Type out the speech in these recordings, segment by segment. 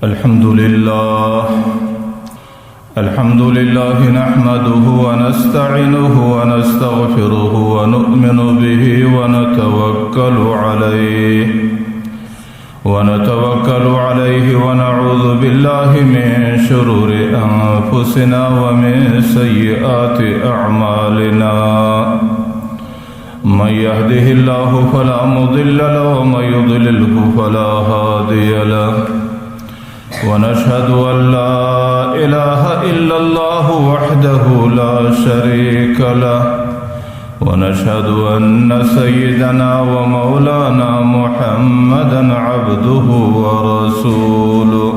الحمد لله نحمده ونستعينه ونستغفره ونؤمن به ونتوكل عليه ونعوذ بالله من شرور أنفسنا ومن سيئات أعمالنا. من يهده الله فلا مضل له ومن يضلله فلا هادي له. ونشهد أن لا إله إلا الله وحده لا شريك له. ونشهد أن سيدنا ومولانا محمدا عبده ورسوله.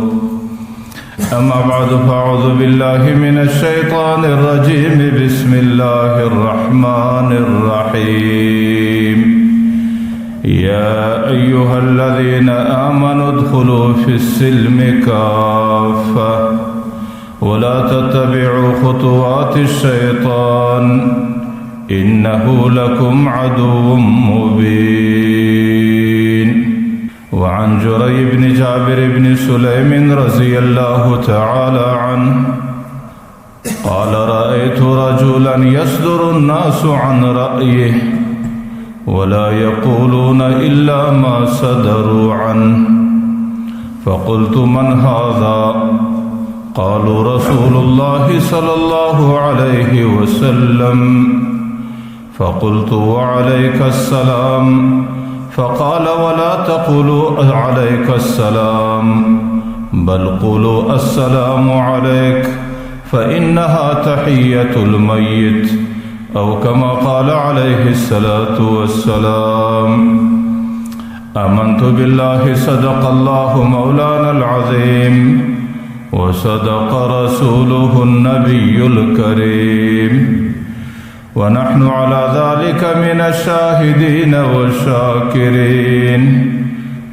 أما بعد فأعوذ بالله من الشيطان الرجيم. بسم الله الرحمن الرحيم. يا أيها الذين آمنوا ادخلوا في السلم كافة ولا تتبعوا خطوات الشيطان إنه لكم عدو مبين. وعن جرير بن جابر بن سليم رضي الله تعالى عنه قال رأيت رجلا يصدر الناس عن رأيه ولا يقولون إلا ما صدروا عنه. فقلت من هذا؟ قالوا رسول الله صلى الله عليه وسلم. فقلت وعليك السلام. فقال ولا تقولوا عليك السلام بل قولوا السلام عليك فإنها تحية الميت أو كما قال عليه الصلاة والسلام. آمنت بالله صدق الله مولانا العظيم وصدق رسوله النبي الكريم ونحن على ذلك من الشاهدين والشاكرين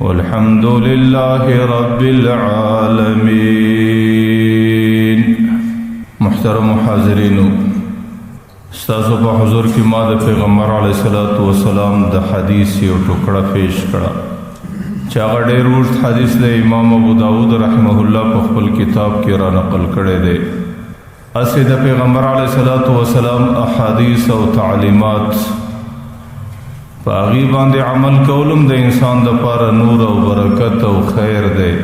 والحمد لله رب العالمين. محترم حاضرین، ستاسو په حضور کې ما د پیغمبر علیه الصلاۃ والسلام د حدیث یو ټوکړه پیش کړه چې هغه ډېر اوږد حدیث د امام ابو داود رحمه الله په خپل کتاب کې را نقل کړی دی. اسی د پیغمبر علیه الصلاۃ والسلام احادیث او تعلیمات په هغې باندې عمل کولم د انسان دپاره نور او برکت او خیر دی،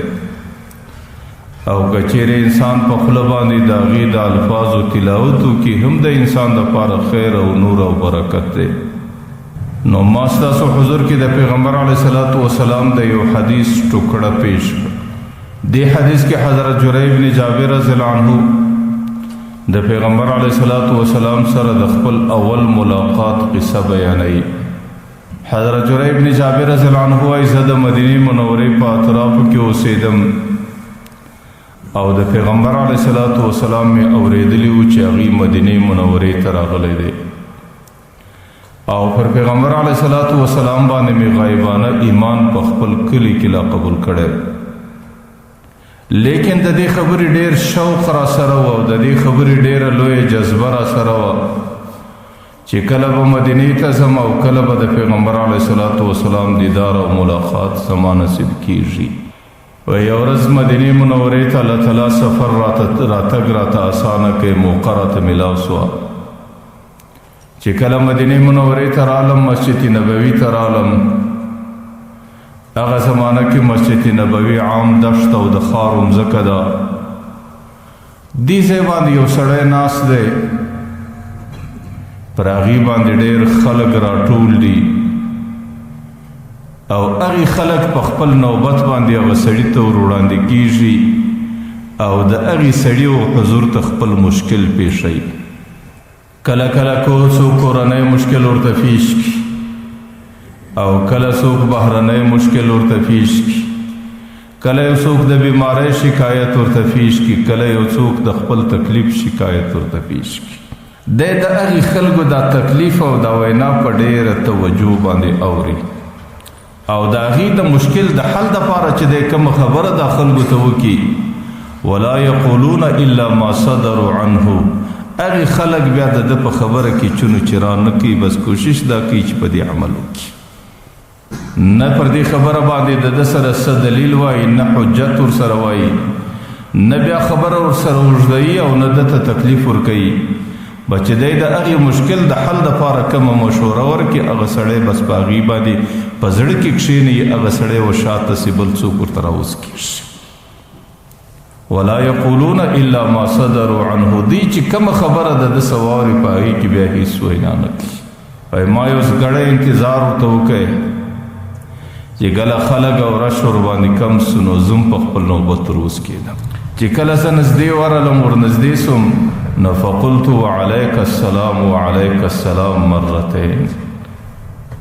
او که چیرې انسان په خوله باندې د هغې د الفاظو تلاوت وکړي هم د انسان دپاره خیر او نور او برکت دی. نو ما ستاسو حضور کې د پیغمبر علیه الصلاۃ والسلام د یو حدیث ټوکړه پیش کړ. دې حدیث کې حضرت جرير بن جابر رضی الله عنه د پیغمبر علیه الصلاۃ والسلام سره د خپل اول ملاقات قصه بیانوي. حضرت جرير بن جابر رضی الله عنه وايي زه د مدینې منورې په اطرافو کې اوسېدم او د پیغمبر علیه الصلاۃ والسلام مې اورېدلي وو چې هغې مدینې منورې ته راغلی دی او پر پیغمبر علیه الصلاۃ والسلام باندې مې غایبانه ایمان په خپل کلي کې لا قبول کړی. لیکن د دې خبرې ډېر شوق را سره و او د دې خبرې ډېره لویه جذبه را سره وه چې کله به مدینې ته ځم او کله به د پیغمبر علیه الصلاۃ والسلام دیدار او ملاقات زما نصیب کیږي. و یو ورځ مدینې منورې ته الله تعالی سفر راتګ راته اسانه کې موقع راته میلاو سوه چې کله مدینې منورې ته رالم، مسجد نبوي ته رالم. هغه زمانه کې مسجد نبوي عام دشت او د خارو مځکه ده. دې ځای باندې یو سړی ناست دی، پر هغې باندې ډېر خلک راټول دي او هغې خلک په خپل نوبت باندې هغه سړي ته ور وړاندې کېږي او د هغې سړي حضور ته خپل مشکل پیښوي. کله کله څوک کورنی مشکل ورته پیش کړي او کله څوک بهرنی مشکل ورته پیش کړي، کله یو څوک د بیمارۍ شکایت ورته پیش کړي، کله یو څوک د خپل تکلیف شکایت ورته پیش کړي. دی د هغې خلکو دا تکلیف او دا وینا په ډېره توجه باندې اوري او د هغې د مشکل د حل دپاره چې دی کومه خبره دا خلکو ته وکړي ولا یقولون الا ما صدروا عنه. هغې خلک بیا د ده په خبره کې چونو چرا نه کوي، بس کوشش دا کوي چې په دې عمل وکړي. نه پر دې خبره باندې د ده سره څه دلیل وایي، نه حجت ورسره وایي، نه بیا خبره ورسره اوږدوي او نه ده ته تکلیف ورکوي. بچ دی د هغې مشکل د حل دپاره کومه مشوره ورکړي، هغه سړی بس په هغې باندې په زړه کې کښېني، هغه سړی و شاته سي بل څوک ورته راوسکېږي. ولا یقولون الا ما صدروا عنه. دی چې کومه خبره د ده څه واوري په هغې کې بیا هېڅ وینا نه کوي. وایي ما یو ګړی انتظار ورته وکړی چې کله خلک او رش ورباندې کم سو نو زم په خپل نوبت روز کېدم. چې کله زه نږدې ورغلم ورنږدې سوم نو فقلت وعلیک السلام وعلیک السلام مرتين.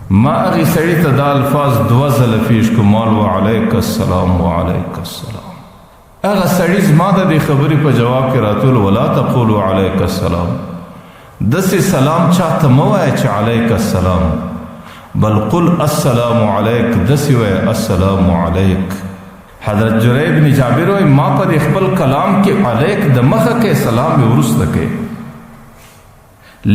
ما هغې سړي ته دا الفاظ 2 ځله پیش کړو، مال وعلیک السلام وعلیک السلام. هغه سړي زما د دې خبرې په جواب کې راتول ولا تقولوا علیک السلام. داسې سلام چاته مه وایه چې علیک السلام، بل قل السلام علیک. داسې وایه السلام علیک. حضرت جرير بن جابر وایي ما په دې خپل کلام کې علیک د مخه کې سلام یې وروسته کې،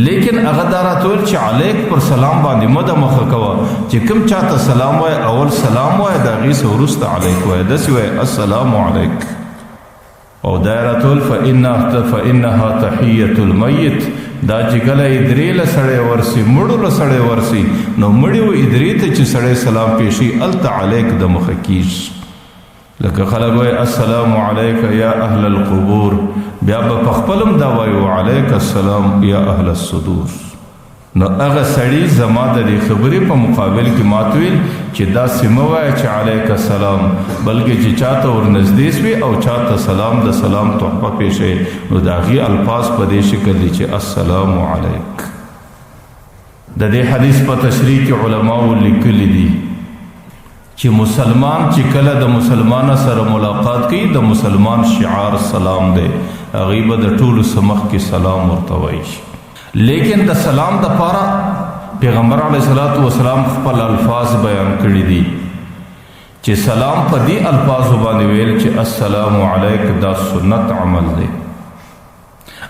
لیکن هغه دا راتول چې علیک پر سلام باندې مه د مخه کوه، چې کوم چاته سلام وایه اول سلام وایه د هغې څه وروسته علیک وایه. داسې وایه السلام علیک. او دا یې راتول فإنها تحیة المیت. دا چې کله ادرې له سړی ورسي، مړو له سړی ورسي، نو مړي و ادرې ته چې سړی سلام پیشي هلته علیک د مخه کیږي. لکه خلک وایي السلام علیک یا اهل القبور، بیا به په خپلم دا وایي وعلیک السلام یا اهل الصدور. نو هغه سړي زما د دې خبرې په مقابل کې ماته ویل چې داسې مه وایه چې علیک السلام، بلکې چې چاته ورنږدې سوې او چاته سلام د سلام تحفه پیښوي نو د هغې الفاظ په دې شکل دي چې السلام علیک. د دې حدیث په تشریح کې علماو لیکلي دي چې مسلمان چې کله د مسلمان سره ملاقات کوي د مسلمان شعار سلام دی، هغې به د ټولو څه مخکې سلام ورته وایي. لیکن د سلام دپاره پیغمبر علیه الصلاة والسلام خپل الفاظ بیان کړي دي چې سلام په دې الفاظو باندې ویل چې السلام علیک دا سنت عمل دی،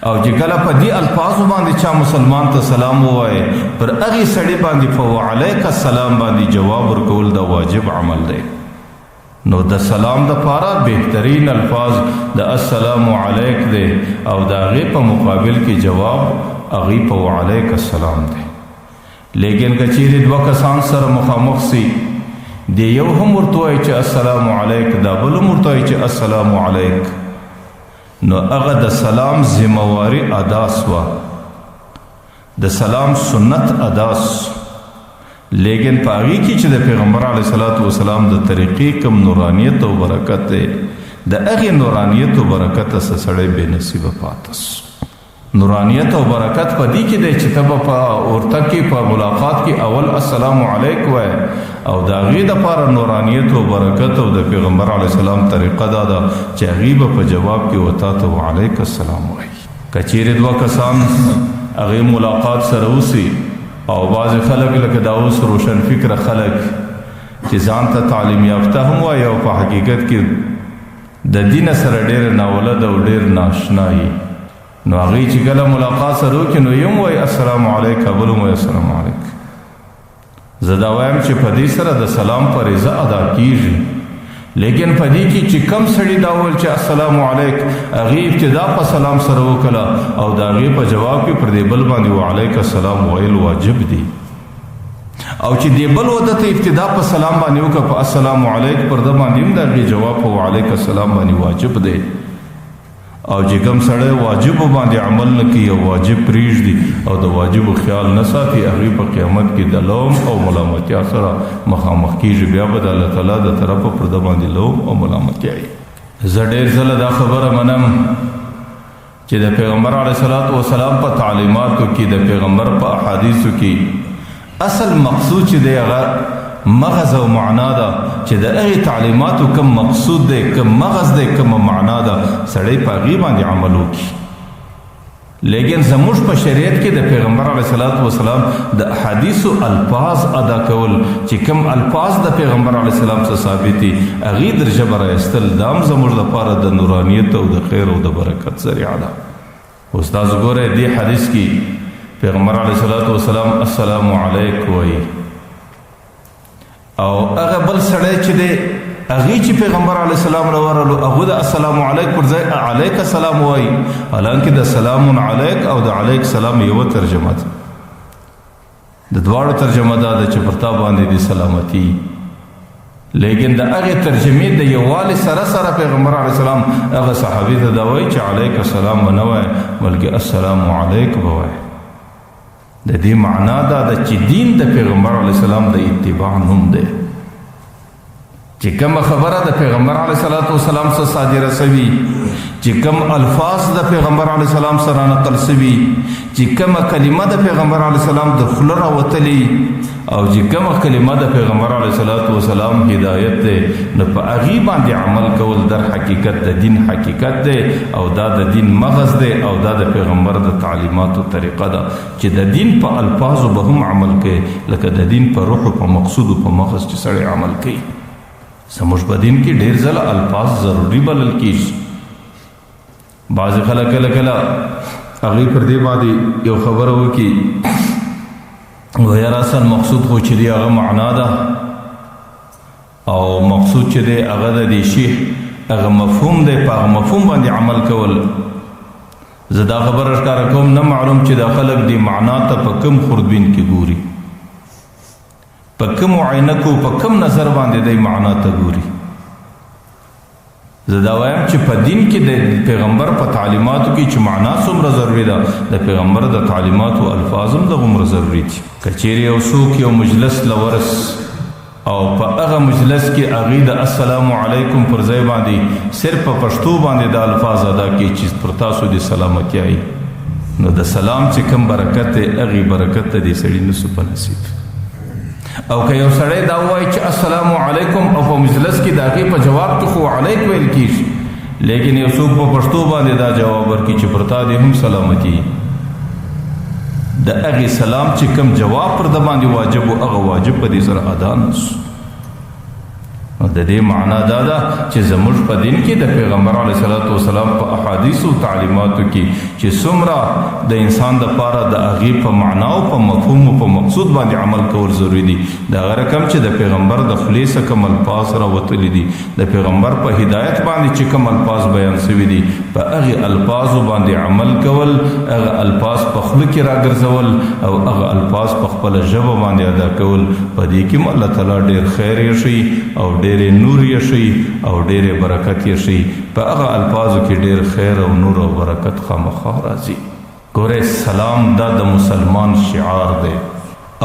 او چې کله په دې الفاظو باندې چا مسلمان ته سلام ووایي پر هغې سړي باندې په وعلیک السلام باندې جواب ورکول د واجب عمل دی. نو د سلام دپاره بهترین الفاظ د السلام علیک دی او د هغې په مقابل کې جواب هغې په وعلیک السلام دی. لیکن که چیرې 2 کسان سره مخامخ سي، دی یو هم ورته وایي چې السلام علیک، دا بل هم ورته وایي چې السلام علیک، نو هغه د سلام ذمواري ادا سوه، د سلام سنت ادا سو. لیکن په هغې کې چې د پیغمبر علیه الصلاة والسلام د طریقې کوم نورانیت او برکت دی، د هغې نورانیت او برکته څه سړی بې نصیبه پاته سو. نورانیت او برکت په دې کې دی چې ته به په ورته کې په ملاقات کې اول السلام علیک وایه، او د هغې دپاره نورانیت او برکت او د پیغمبر علیه السلام طریقه دا ده چې هغې به په جواب کې ورته ته وعلیک السلام وایي. که چیرې 2 کسان هغې ملاقات سره وسي، او بعضې خلک لکه دا اوس روشن فکره خلک چې ځان ته تعلیم یافته هم وایي او په حقیقت کې د دین سره ډېر ناولد او ډېر ناشنا یي، نو هغې چې کله ملاقات سره وکړي نو یم وایي السلام علیک، بل هم وایي السلام علیک. زه دا وایم چې په دې سره د سلام فریضه ادا کیږي، لیکن په دې کې چې کم سړي دا وویل چې السلام علیک، هغې ابتدا په سلام سره وکړه او د هغې په جواب کې پر دې بل باندې وعلیک السلام ویل واجب دي، او چې دې بل وده ته ابتدا په سلام باندې وکړه په السلام علیک، پر ده باندې هم د هغې جواب په وعلیک السلام باندې واجب دی. او چې کوم سړی واجبو باندې عمل نه کوي او واجب پرېږدي او د واجبو خیال نه ساتي، هغې په قیامت کې د لوم او ملامتیا سره مخامخ کېږي، بیا به د الله تعالی د طرفه پر ده باندې لوم او ملامتیا وي. زه ډېر ځله دا خبره منم چې د پیغمبر علیه الصلاة والسلام په تعلیماتو کې، د پیغمبر په احادیثو کې اصل مقصود چې دی هغه مغز او معنا ده، چې د هغې تعلیماتو کم مقصود دی، کم مغز دی، کم معنا ده، سړی په هغې باندې عمل وکړي. لیکن زموږ په شریعت کې د پیغمبر علیه الصلاة والسلام د احادیثو الفاظ ادا کول، چې کم الفاظ د پیغمبر علیه السلام څخه ثابت دي، هغې در ژبه رایستل دا هم زموږ لپاره د نورانیت او د خیر او د برکت ذریعه ده. اوس تاسو ګورئ دې حدیث کې پیغمبر علیه الصلاة والسلام السلام علیک وایي، او هغه بل سړی چې دی هغې چې پیغمبر علیه السلام راورلو هغه د السلام علیک پر ځای علیک السلام وایي، حالانکې د سلام علیک او د علیک سلام یوه ترجمه ده. د دواړو ترجمه دا ده چې پر تا باندې د سلامتی، لیکن د هغې ترجمې د یووالي سره سره پیغمبر علیه السلام هغه صحابي ته دا وایي چې علیک السلام به نه وایي بلکې السلام علیک به وایي. د دې معنا دا ده چې دین د پیغمبر علیه السلام د اتباع نوم دی. چې کومه خبره د پیغمبر علیه السلام څخه صادره سوي، چې کوم الفاظ د پیغمبر علیه السلام سره نقل سوي، چې کومه کلمه د پیغمبر علیه السلام د خوله راوتلي او چې کومه کلمه د پیغمبر علیه السلام هدایت دی، نو په هغې باندې عمل کول در حقیقت د دین حقیقت دی او دا د دین مغز دی او دا د پیغمبر د تعلیماتو طریقه ده چې د دین په الفاظو به هم عمل کوي لکه د دین په روح او په مقصود او په مغز چې سړی عمل کوي. زموږ په دین کې ډېر ځله الفاظ ضروري بلل کېږي. بعضې خلک کله کله هغې پر دې باندې یو خبره وکړي ویار اصل مقصود خو چې دی هغه معنا ده او مقصود چې دی هغه د دې شي هغه مفهوم دی، په هغه مفهوم باندې عمل کول. زه دا خبره ښکاره کوم نه معلوم چې دا خلک دې معنا ته په کوم خوردبین کې ګوري، په کوم عینکو په کوم نظر باندې دی معنا ته ګوري. زه دا وایم چې په دین کې د پیغمبر په تعلیماتو کې چې معنا څومره ضروري ده، د پیغمبر د تعلیماتو الفاظ هم دغومره ضروري دي. که چیرې یو څوک یو مجلس لورس او په هغه مجلس کې هغې د السلام علیکم پر ځای باندې صرف په پښتو باندې د الفاظ ادا کړي چې پر تاسو د سلامتیا وي، نو د سلام چې کوم برکت دی هغې برکت ته دې سړي نسو په نصیب. او که یو سړی دا وایي چې السلام علیکم او په مجلس کې د هغې په جواب کې خو علیک ویل کېږي، لیکن یو څوک په پښتو باندې دا جواب ورکړي چې پر تا دې هم سلامتي، د هغې سلام چې کوم جواب پر د باندې واجب و هغه واجب په دې سره ادا نه سو. نو د دې معنا دا ده چې زموږ په دین کې د پیغمبر علیه السلام په احادیثو تعلیماتو کې چې څومره د انسان دپاره د هغې په معنا او په مفهوم او په مقصود باندې عمل کول ضروري دي، د هغه رقم چې د پیغمبر د خولې څخه کوم الفاظ راوتلي دي، د پیغمبر په هدایت باندې چې کوم الفاظ بیان سوي دي، په هغې الفاظو باندې عمل کول، هغه الفاظ په خوله کې راګرځول او هغه الفاظ په خپله ژبه باندې ادا کول، په دې کې الله تعالی ډېر خیر یې او ډېرې نور یې شي او ډېرې برکت یې شي. په هغه الفاظو کې ډېر خیر او نور او برکت خامخا راځي. ګورئ سلام دا د مسلمان شعار دی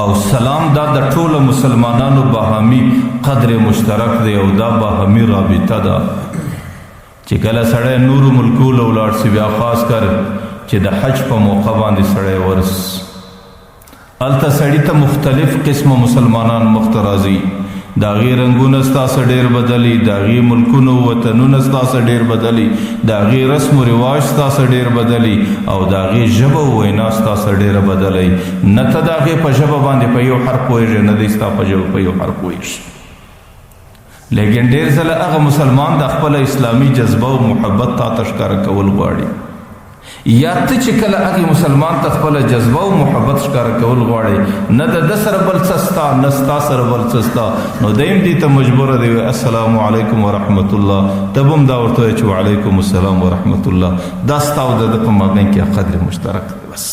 او سلام دا د ټولو مسلمانانو باهمي قدر مشترک دی او دا باهمي رابطه ده چې کله سړی نورو ملکونو ولاړ شي، بیا خاص کر چې د حج په موقع باندې سړی ورس هلته سړي ته مختلف قسمه مسلمانان مخته راځي، د هغې رنګونه ستاسو ډېر بدلي، د هغې ملکونو وطنونه ستاسو ډېر بدلي، د هغې رسم و رواج ستاسو ډېر بدلي او د هغې ژبه و وینا ستاسو ډېره بدلي. نه ته د هغې په ژبه باندې په یو حرف پوهېږې، نه دی ستا په ژبه په یو حرف پوهېږي. لیکن ډېر ځله هغه مسلمان د خپله اسلامي جذبه او محبت تا ته ښکاره کول غواړي، یا ته چې کله هغې مسلمان ته خپله جذبه او محبت ښکاره کول غواړي، نه د ده سره بل څه ستا نه ستا سره بل څه ستا، نو دی هم دې ته مجبوره دی السلام علیکم ورحمت الله، ته به هم دا ورته وایې چې وعلیکم السلام ورحمت الله. دا ستا او د ده په مابین کې قدر مشترک دی بس.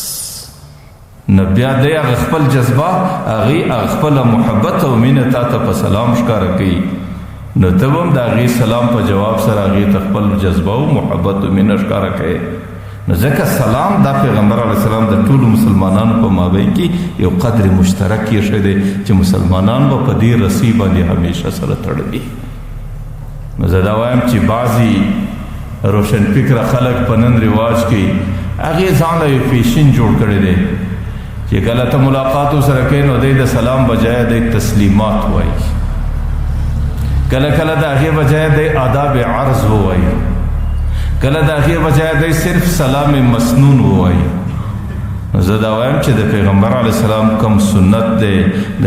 نو بیا دی هغه خپل جذبه هغې هغه خپله محبت او مینه تا ته په سلام ښکاره کوي، نو ته به هم د هغې سلام په جواب سره هغې ته خپل جذبه او محبت او مینه ښکاره کوي. نو ځکه سلام دا پیغمبر علیه السلام د ټولو مسلمانانو په مابین کې یو قدر مشترک ایښی دی چې مسلمانان به په دې رسۍ باندې همیشه سره تړلي. نو زه دا وایم چې بعضې روشن فکره خلک په نن رواج کې هغې ځان له یو فیشن جوړ کړی دی چې کله ته ملاقات ورسره کوې نو دی د سلام بجای دی تسلیمات وایي، کله کله د هغې بجای دی آداب عرض ووایي، کله د هغې بجای دی صرف سلام مسنون ووایي. زه دا وایم چې د پیغمبر علیه السلام کوم سنت دی،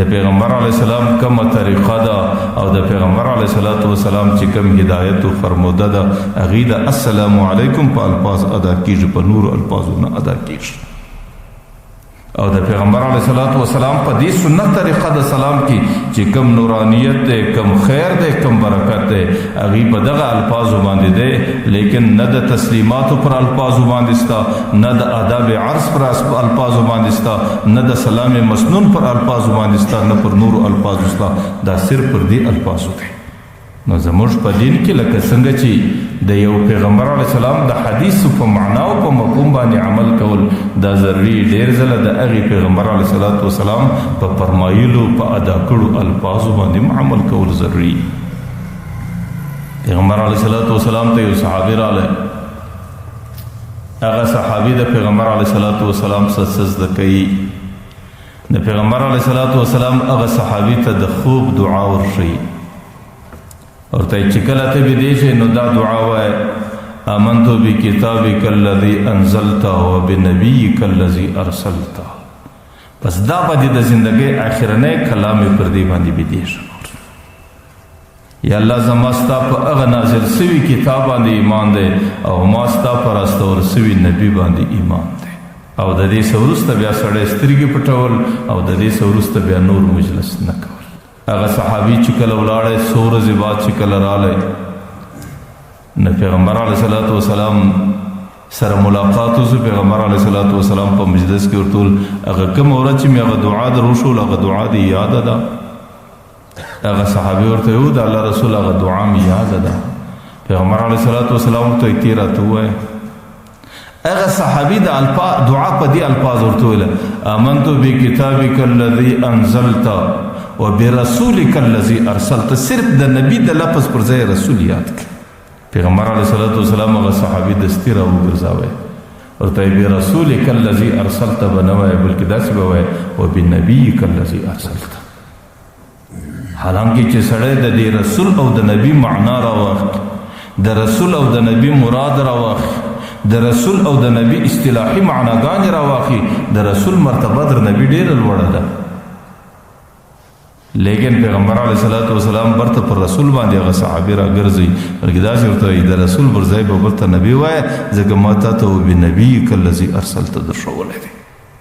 د پیغمبر علیه السلام کومه طریقه ده او د پیغمبر علیه السلام چې کوم هدایت او فرموده ده، هغې د السلام علیکم په الفاظ ادا کېږي، په نورو الفاظو نه ادا کېږي. او د پیغمبر علیه الصلاۃ والسلام په دې سنت طریقه د سلام کې چې کم نورانیت دی، کم خیر دی، کم برکت دی، هغې په دغه الفاظو باندې دی. لیکن نه د تسلیماتو پر الفاظو باندې ستا، نه د آداب عرض پر الفاظو باندې ستا، نه د سلام مسنون پر الفاظو باندې ستا، نه پر نورو الفاظو ستا، دا صرف پر دې الفاظو دی. نو زموږ په دین کې لکه څنګه چې د یو پیغمبر علیه السلام د حدیثو په معنا او په مفهوم باندې عمل کول دا ضروري، ډېر ځله د هغې پیغمبر علیه السلام په فرمایلو په ادا کړو الفاظو باندې عمل کول ضروري. پیغمبر علیه السلام ته یو صحابي راغلی، هغه صحابي د پیغمبر علیه السلام څه زده کوي. د پیغمبر علیه السلام هغه صحابي ته د خوب دعا ورښیي، ورته چې کله ته بېدېږې نو دا دعا وایه: آمنت بکتابک الذي انزلت وبنبیک الذي ارسلت. پس دا به د زندګۍ آخرنی کلام یې پر دې باندې بېدېږه. یا الله زما ستا په هغه نازل سوي کتاب باندې ایمان دی او ما ستا په راستول سوي نبي باندې ایمان دی. او د دې څه وروسته بیا سړی سترګې پټول او د دې څه وروسته بیا نور مجلس نه کول. هغه صحابي چې کله ولاړی څو ورځې بعد چې کله رالی نو پیغمبر علیه السلام سره ملاقات وشو. پیغمبر علیه السلام په مجلس کې ورته وویل هغه کومه ورځ چې مې هغه دعا در وښول هغه دعا دې یاده ده؟ هغه صحابي ورته وویل د الله رسول هغه دعا مې یاده ده. پیغمبر علیه السلام ورته وایي ته راته ووایه. هغه صحابي د دعا په دې الفاظ ورته وویل: آمنت بکتابک الذي انزلت وبرسولک الذي ارسلت. صرف د نبی د لفظ پر ځای رسول یاد کړه. پیغمبر علیه السلام هغه صحابي دستي را وګرځاوی، ورته یې برسولک الذي ارسلت به نه وایه بلکې داسې به وایه وبنبیک الذي ارسلت. حالانکه چې سړی د دې رسول او د نبی معنا راواخلي، د رسول او د نبی مراد راواخلي، د رسول او د نبی اصطلاحي معناګانې راواخلي، د رسول مرتبه در نبی ډېره لوړه ده. لیکن پیغمبر علیه السلام برته پر رسول باندې هغه صحابي راګرځي، بلکې داسې ورته وایي د رسول پر ځای به برته نبي وایه ځکه ما تا ته وبنبیک الذي ارسلت درښولی دی.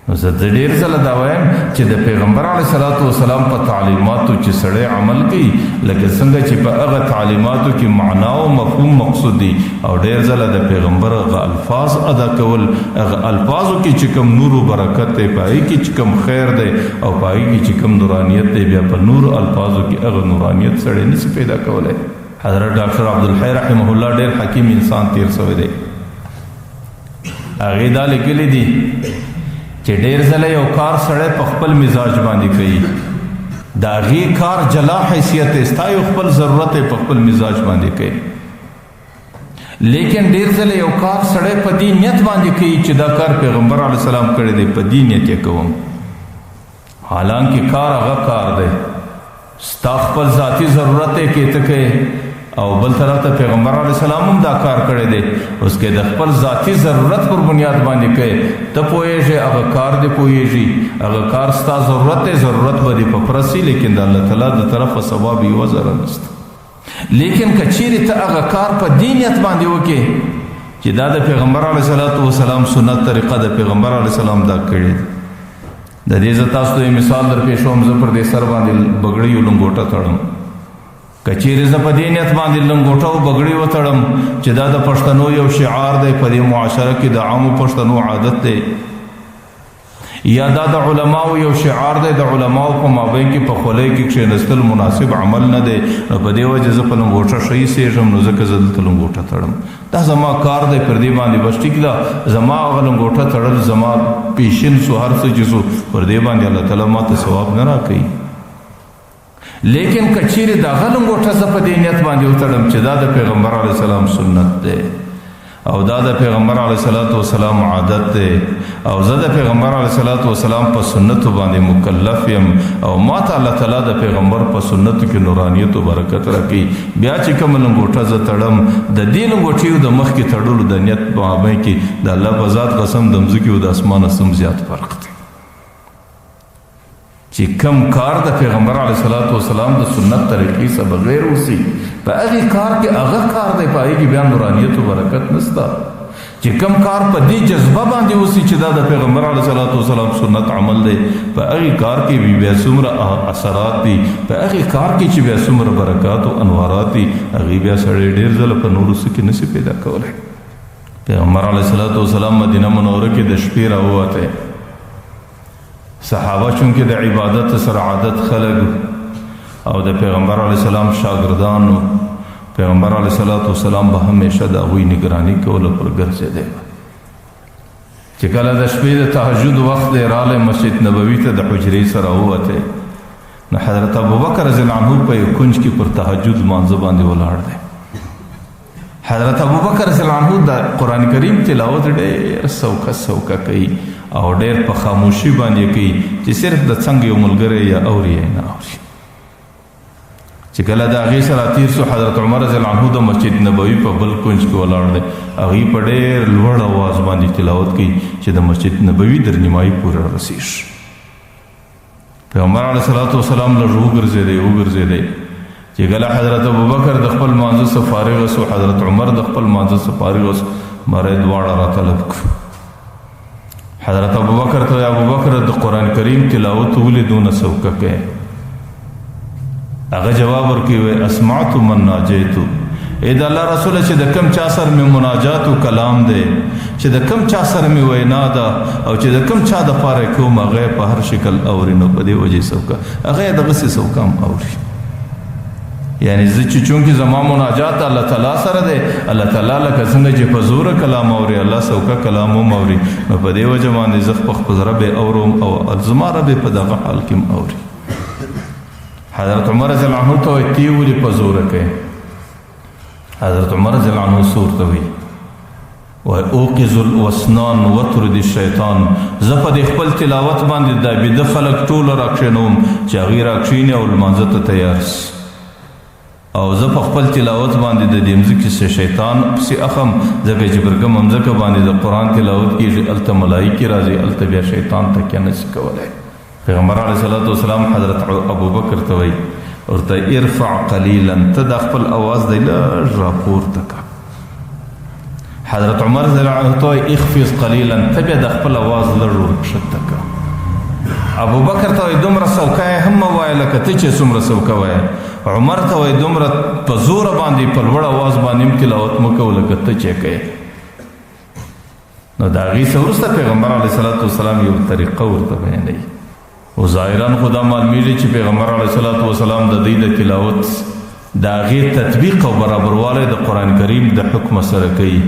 نو زه د ډېر ځله دا وایم چې د پیغمبر علیه السلام په تعلیماتو چې سړی عمل کوي لکه څنګه چې په هغه تعلیماتو کې معنا او مفهوم مقصود دي، او ډېر ځله د پیغمبر هغه الفاظ ادا کول، هغه الفاظو کې چې کوم نور و برکت دی، په هغې کې چې کوم خیر دی او په هغې کې چې کوم نورانیت دی، بیا په نورو الفاظو کې هغه نورانیت سړی نشي پیدا کولی. حضرت ډاکټر عبدالحی رحمه الله ډېر حکیم انسان تیر شوی دی. هغې دا لیکلی دي چې ډېر ځله یو کار سړی په خپل مزاج باندې کوي، د هغې کار جلا حیثیت دی، ستا یو خپل ضرورت یې په خپل مزاج باندې کوي. لیکن ډېر ځله یو کار سړی په دې نیت باندې کوي چې دا کار پیغمبر علیه السلام کړی دی، په دې نیت یې کوم، حالانکه کار هغه کار دی، ستا خپل ذاتي ضرورت یې کې ته کوې او بل طرف ته پیغمبر علیه السلام هم دا کار کړی دی، اوس کې د خپل ذاتي ضرورت پر بنیاد باندې کوې، ته پوهېږې هغه کار دې پوهېږي، هغه کار ستا ضرورت دی، ضرورت به دې په پرسي، لیکن د الله تعالی د طرفه ثواب یوه ذره نشته. لیکن که چیرې ته هغه کار په دې نیت باندې وکړې چې دا د پیغمبر علیه السلام سنت طریقه د پیغمبر علیه السلام دا کړې ده. د دې زه تاسو ته مثال در پیښ کوم. زه پر دې سر باندې بګړۍ او لنګوټه تړم، که چیرې زه په دې نیت باندې لنګوټه او بګړۍ وتړم چې دا د پښتنو یو شعار دی، په دې معاشره کې د عامو پښتنو عادت دی، یا دا د علماو یو شعار دی، د علماو په مابین کې په خولۍ کې کښېنستل مناسب عمل نه دی، نو په دې وجه زه په لنګوټه ښه ایسېږم، نو ځکه زه دلته لنګوټه تړم. دا زما کار دی، پر دې باندې بس ټیک ده، زما هغه لنګوټه تړل زما پیشن سو هر څه چې سو پر دې باندې الله تعالی ماته ثواب نه راکوي. لیکن که چیرې د هغه لنګوټه زه په دې نیت باندې وتړم چې دا د پیغمبر علیه السلام سنت دی او دا د پیغمبر علیه السلام عادت دی او زه د پیغمبر علیه السلام په سنتو باندې مکلف یم او ما ته الله تعالی د پیغمبر په سنتو کې نورانیت او برکت راکوي، بیا چې کومه لنګوټه زه تړم د دې لنګوټې د مخکې تړلو د نیت په مابین کې د الله په ذات قسم د مځکې او د اسمانه څوم زیات فرق دی. چې کم کار د پیغمبر علیه السلام د سنت طریقې څخه بغیر وسی، په هغې کار کې هغه کار دی، په هغې کې بیا نورانیت و برکت نشته. چې کم کار په دې جذبه باندې اوسي چې دا د پیغمبر علیه الصلاۃ والسلام سنت عمل دی، په هغې کار کې بیا څومره اثرات دي، په هغې کار کې چې بیا څومره برکات او انوارات دي، هغې بیا سړی ډېر ځله په نورو څه کې نشي پیدا کولی. پیغمبر علیه الصلاۃ والسلام مدینه منوره کې د شپې راووتی، صحابه چونکې د عبادت سره عادت خلک او د پیغمبر علیه السلام شاګردانو، پیغمبر علیه الصلاۃ والسلام به همیشه د هغوی نگراني کوله پر ګرځېدی. چې کله د شپې د تهجد وخت دی رالی مسجد نبوي ته د حجرې سره ووتی، نو حضرت ابوبکر رضی الله عنه په یو کنج کې پر تهجد لمانځه باندې ولاړ دی. حضرت ابوبکر رضی الله عنه د قرآن کریم تلاوت ډېر سوکه کوي او ډېر په خاموشي باندې کوي چې صرف د څنګ یو ملګری یا اوري یا نه اوري. چې کله د هغې سره تیر سو، حضرت عمر رضی الله عنه د مسجد نبوي په بل کنج کې ولاړ دی، هغې په ډېر لوړ اواز باندې تلاوت کوي چې د مسجد نبوي تر نیمایي پورې رسېږي. پیغمبر علیه الصلاۃ والسلام لږ وګرځېدی چې کله حضرت ابوبکر د خپل مانځه څخه فارغ سو، حضرت عمر د خپل مانځه څخه فارغ سو، مری دواړه راطلب کړو. حضرت ابوبکر ته ابوبکر د قرآن کریم تلاوت ولې دونه سوکه کوي؟ هغه جواب ورکوي اسمعت من ناجیتو، ای د الله رسوله چې د کم چا سره مې مناجات و کلام دی، چې د کم چا سره مې وینا ده او چې د کم چا دپاره یې کوم، هغه یې په هر شکل اوري، نو په دې وجې سوکه هغه یې دغسې سوکه هم اوري. یعنی زه چې چونکې زما مناجات الله تعالی سره دی، الله تعالی لکه څنګه چې په زوره کلام اوري، الله سوکه کلام هم اوري، نو په دې وجه باندې زه په خپل رب یې اورم او زما رب یې په دغه حال کې هم اوري. حضرت عمر رضی الله عنه ته وایي تی ولې په زوره کوې؟ حضرت عمر رضی الله عنه څه ورته وایي؟ وایي اوقظ الاسنان وطرد الشیطان، زه په دې خپل تلاوت باندې دا بیده خلک ټوله راکښېنوم چې هغوی راکښېني او لمانځه ته تیار سي، او زه په خپل تلاوت باندې د دې مځکې څخه شیطان پسې اخم، ځکه چې پر کومه مځکه باندې د قرآن تلاوت کېږي هلته ملایکې راځي، هلته بیا شیطان تکیه نشي کولی. پیغمبر علیه الصلاۃ والسلام حضرت ابوبکر ته وایي ورته ارفع قلیلا، ته دا خپل اواز دی لږ راپورته کړه. حضرت عمر رضی الله عنه ته وایي اخفض قلیلا، ته بیا د خپل اواز لږ ورکښته کړه. ابوبکر ته وایي دومره سوکه یې هم مه وایه لکه ته چې څومره سوکه وایه. عمر ته وایي دومره په زوره باندې په لوړ اواز باندې هم تلاوت مه کوه لکه ته چې کوې. نو د هغې څه وروسته پیغمبر علیه الصلاۃ والسلام یو طریقه ورته بیانوي، او ظاهرا خو دا معلومیږي چې پیغمبر علیه الصلاۃ والسلام د دوی د تلاوت د هغې تطبیق او برابروالی د قرآن کریم د حکم سره کوي.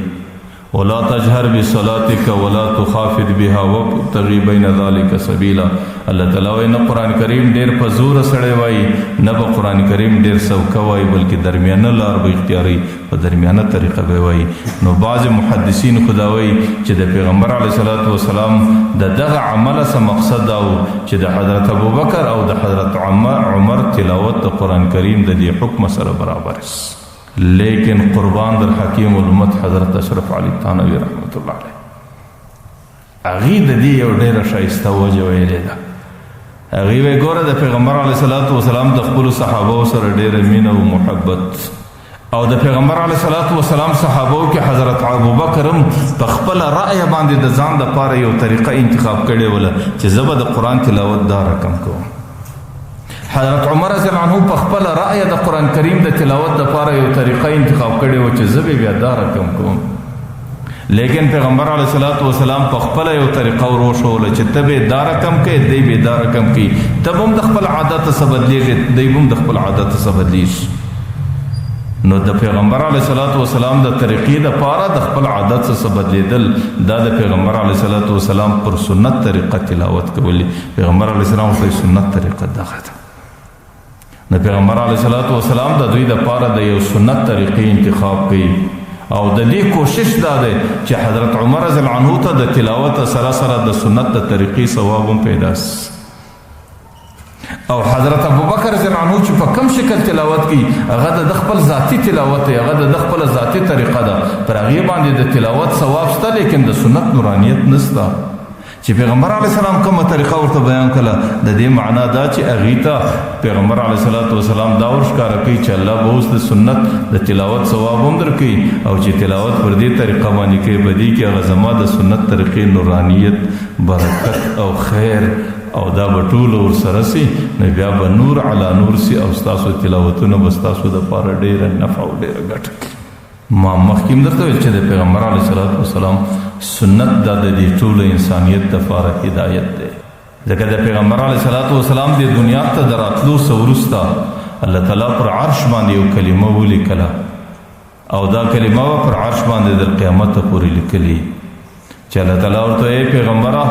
ولا تجهر بصلاتك ولا تخافت بها وابتغ بين ذلك سبيلا. الله تعالی وایي نه قرآن کریم ډېر په زوره سړی وایي، نه به قرآن کریم ډېر سوکه وایي، بلکې درمیانه لار به اختیاروي، په درمیانه طریقه به وایي. نو بعض محدثین خو دا وایي چې د پیغمبر علیه الصلاۃ والسلام د دغه عمله څه مقصد دا و چې د حضرت ابوبکر او د حضرت عمر تلاوت د قرآن کریم د دې حکم سره برابر است. لیکن قربان در حکیم الامت حضرت اشرف علی تھانوی رحمت الله علیه هغې د دې یو ډېره ښایسته وجه ویلې ده. هغې وایي ګوره د پیغمبر علیه الصلاۃ والسلام د خپلو صحابو سره ډېره مینه او محبت، او د پیغمبر علیه الصلاۃ والسلام صحابو کې حضرت ابوبکر هم په خپله رأیه باندې د ځان دپاره یو طریقه انتخاب کړې وله چې زه به د قرآن تلاوت دا رقم کوم. حضرت عمر رضی الله عنه په خپل رأی د قرآن کریم د تلاوت لپاره یو طریقه انتخاب کړې و چې زه به بیا دا رقم کوم. لیکن پیغمبر علیه الصلاۃ والسلام په خپل یو طریقه وروښوله چې ته به دا رقم کوې، دی به دا رقم کوي، ته به هم د خپل عادت څخه بدلیږي، دی به هم د خپل عادت څخه بدلیږي. نو د پیغمبر علیه الصلاۃ والسلام د طریقې دپاره د خپل عادت څخه بدلیدل، دا د پیغمبر علیه الصلاۃ والسلام پر سنت طریقه تلاوت کولی. پیغمبر علیه السلام ورته سنت طریقه دغه ده. نو پیغمبر علیه الصلاۃ والسلام د دوی دپاره د یو سنت طریقې انتخاب کوي، او د دې کوشش دا دی چې حضرت عمر رضی الله عنه ته د تلاوت سره سره د سنت د طریقې ثواب هم پیدا سي، او حضرت ابوبکر رضی الله عنه چې په کم شکل تلاوت کوي هغه د خپل ذاتي تلاوت دی، هغه د خپل ذاتي طریقه ده، پر هغې باندې د تلاوت ثواب شته لیکن د سنت نورانیت نشته. چې پیغمبر علیه السلام کومه طریقه ورته بیان کړه د دې معنا دا چې هغې ته پیغمبر علیه السلام دا ورښکاره کوي چې الله به اوس د سنت د تلاوت ثواب هم درکوي او چې تلاوت پر دې طریقه باندې کوي په دې کې هغه زما د سنت طریقې نورانیت برکت او خیر او دا به ټول ورسره سي نو بیا به نور علی نور سي او ستاسو تلاوتونه به ستاسو دپاره ډېره نفع او ډېره ګټه کوي ما مخکې هم درته ویل چې د پیغمبر علیه السلام سنت دا د دې ټولو انسانیت دپاره هدایت دی ځکه د پیغمبر علیه السلام د دنیا ته د راتلو څه وروسته الله تعالی پر عرش باندې یو کلمه ولیکله او دا کلمه به پر عرش باندې د قیامته پورې لیکلي چې الله تعالی ورته ای پیغمبره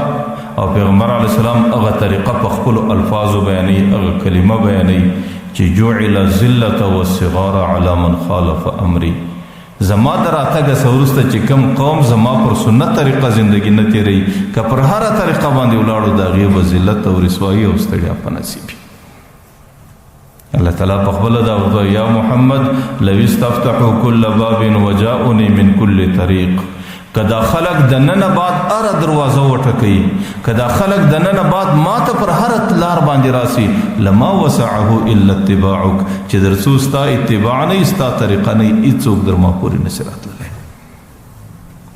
او پیغمبر علیه السلام هغه طریقه په خپلو الفاظو بیانوي هغه کلمه بیانوي چې جعل الذلة والصغار على من خالف امري زما د راتګه څه وروسته چې کوم قوم زما پر سنت طریقه زندگی نه تیروي که پر هره طریقه باندې ولاړو د هغې به ذلت او رسوایي او ستړیا په نصیب الله تعالی په خپله دا ورته یا محمد لو استفتحوا كل باب وجاؤني من كل طریق که دا خلق د ننه بعد هره دروازه وټکوي که دا خلق د ننه بعد ما ته پر هره لار باندې راسي لما وسعه الا اتباعک چې در څو ستا اتباع نه ستا طریقه نه هېڅوک در ما پورې نشي راتللی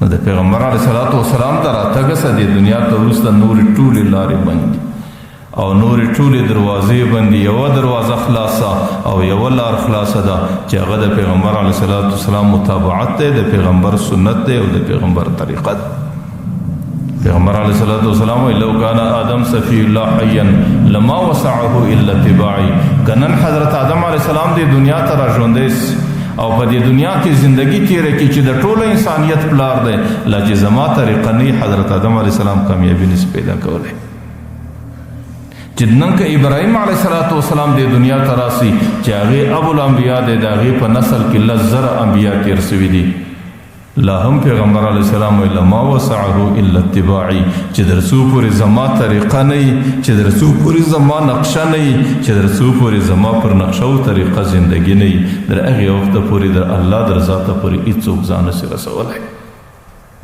نو د پیغمبر علیه السلام ته راتګه څه د دنیا ته وروسته نورې ټولې لارې بندي او نورې ټولې دروازې بندي یوه دروازه خلاصه او یوه لار خلاصه ده چې هغه د پیغمبر علیه السلام متابعت دی د پیغمبر سنت دی او د پیغمبر طریقه ده پیغمبر علیه السلام وایي لو کان آدم صفی الله حیا لما وسعه الا اتباعی که نن حضرت آدم علیه السلام د دنیا ته راژوندی او په دې دنیا کې زندگی تیره کې چې د ټولو انسانیت پلار دی لا چې زما طریقه نه حضرت آدم علیه السلام کامیابي نشي پیدا کولی چې نن که ابراهیم علیه السلام د دنیا ته راسي چې هغې ابو الانبیا دی د هغې په نسل کې 10,000 انبیا تیر سوي دي لا هم پیغمبر علیه السلام وایي لما وسعه الا اتباعي چې در څو پورې زما طریقه نه وي چې در څو پورې زما نقشه نه وي چې در څو پورې زما پر نقشه او طریقه زندگی نه وي در هغې وخته پورې در الله در ذاته پورې هېڅوک ځان نشي رسولی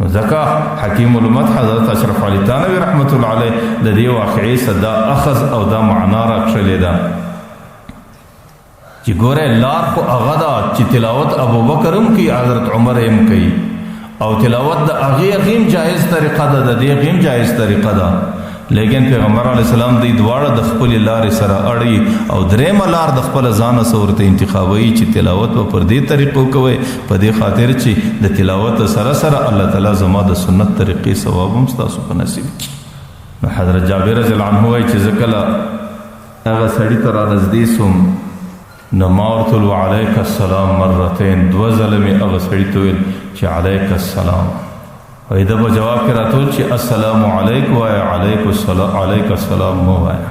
ځکه حکیم الامت حضرت اشرف علي تانوي رحمت الله علیه د دې واقعې څه دا اخذ او دا معنا راکښلې ده چې ګوره لار خو هغه ده چې تلاوت ابوبکر هم کوي حضرت عمر هم کوي او تلاوت د هغې هم جایز طریقه ده د دې هم جایز طریقه ده لیکن پیغمبر علیه السلام دوی دواړه د خپلې لارې سره اړوي او درېیمه لار د خپله ځانه څه ورته انتخابوي چې تلاوت به پر دې طریقو کوئ په دې خاطر چې د تلاوت سره سره الله تعالی زما د سنت طریقې ثواب هم ستاسو په نصیب کړي نو حضرت جابر رضی الله عنه وایي چې زه کله هغه سړي ته رانږدې سوم نو ما ورته ویل وعلیک السلام مرتين 2 ځله مې هغه سړي ته ویل چې علیک السلام وای دا به جواب کې راته چې السلام علیکم وایه علیک السلام مو وایه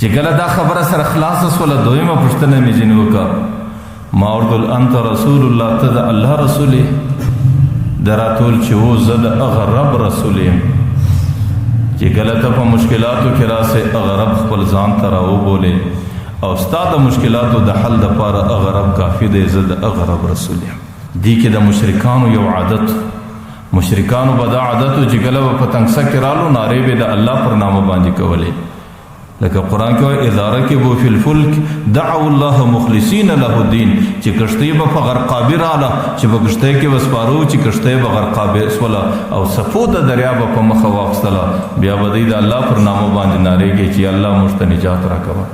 چې کله دا خبره سره خلاصه شوله دویمه پوښتنه مې ځینې وکړه ما ورته ویل انت رسول الله ته د الله رسول یې ده راته ویل چې و زه د هغه رب رسول یم چې کله ته په مشکلاتو کې راسې هغه رب خپل ځان ته راوبولې او ستا د مشکلاتو د حل دپاره هغه رب کافي دی زه د هغه رب رسول یم دې کې د مشرکانو یو عادت مشرکانو به دا عادت و چې کله به په تنګسه کې رالو نارې به د الله پر نامه باندې کولې لکه قرآن کې وایي اذا رکبوا فی الفلک دعوا الله مخلصین له الدین چې کښتۍ به په غرقابي راله چې په کښتۍ کې به سپاره و چې کښتۍ به غرقابي سوله او څپو د دریا به په مخه واخیستله بیا به دوی د الله پر نامه باندې نارې کوي چې الله موږ ته نجات راکوه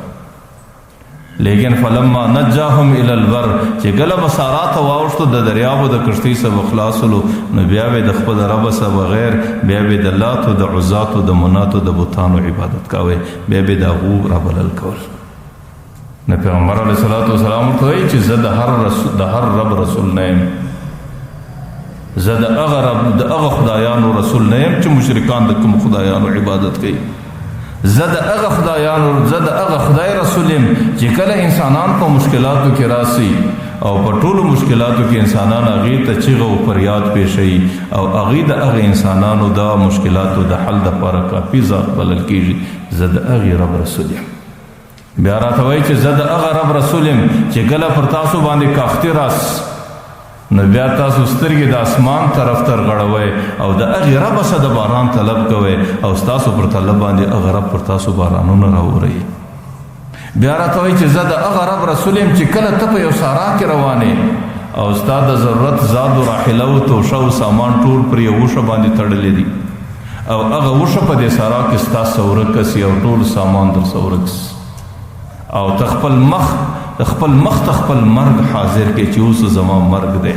لیکن فلما نجاهم الى البر چې کله به سارا ته واوښتو د دریابو د کښتۍ څخه خلاصولو نو بیا به د خپل رب څخه بغیر بیا به د لاتو د عزاتو د مناتو د بتانو عبادت کوي بیا به د هغو رابلل کول نو پیغمبر علیه السلام ورته وایي چې زه د هر رب رسول نه یم زه د هغه خدایانو رسول نه یم چې مشرکان د کوم خدایانو عبادت کوي زه د هغه خدای رسول یم چې کله انسانان په مشکلاتو کې راسي او په ټولو مشکلاتو کې انسانان هغې ته چیغه او فریاد پیښوي او هغې د هغه انسانانو د مشکلاتو د حل دپاره کافي ذات بلل کېږي زه د هغې رب رسول یم بیا راته وایي چې زه د هغه رب رسول یم چې کله پر تاسو باندې کاختي راس نو بیا تاسو سترګې د اسمان طرف ته غړوئ او د هغې ربه څخه د باران طلب کوئ او ستاسو پر طلب باندې هغه رب پر تاسو بارانونه راوروي. بیا راته وایي چې زه د هغه رب رسول یم چې کله ته په یو صحرا کې روانې او ستا د ضرورت زاد و راحله و توشه او سامان ټول پر یو وښه باندې تړلی دي او هغه وښه په دې صحرا کې ستا څه ورک سي او ټول سامان در څه ورک سي او ته خپل مخ ته خپل مرګ حاضر کې چې اوس زما مرګ دی،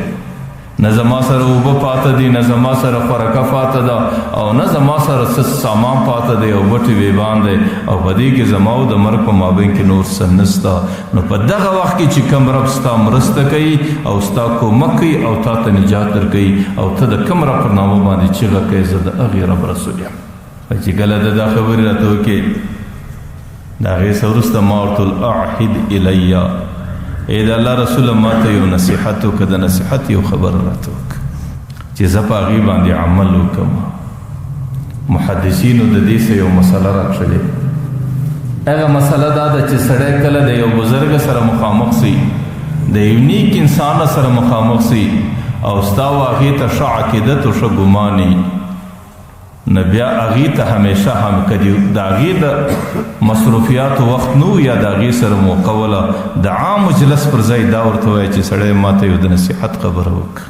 نه زما سره اوبه پاته دي، نه زما سره خوراکه پاته ده او نه زما سره څه سامان پاته دی او بټې ویبان دی او په دې کې زما او د مرګ په مابین کې نور څه نسته. نو په دغه وخت کې چې کوم رب ستا مرسته کوي او ستا کومک کوي او تا ته نجات درکوي او ته د کوم رب پر نامه باندې چیغه کوې زه د هغې رب رسول یم. چې کله د دا خبرې راته وکړې د هغې څه وروسته ما ورته ویل اعهد الیه، ای د الله رسوله ما ته یو نصیحت وکړه، د نصیحت یو خبر راته وکړه چې زه په هغې باندې عمل وکړم. محدثینو د دې څه یو مسله راکړلې، هغه مسله دا ده چې سړی کله د یو بزرګ سره مخامخ سي، د یو نیک انسان سره مخامخ سي او ستا و هغې ته ښه عقیدت او ښه ګماني، نو بیا هغې ته همیشه هم که د هغې د مصروفیاتو وخت نه یا د هغې سره موقع وله د عام مجلس پر ځای دا ورته وایه چې سړی ما ته یو د نصیحت خبره وکړه،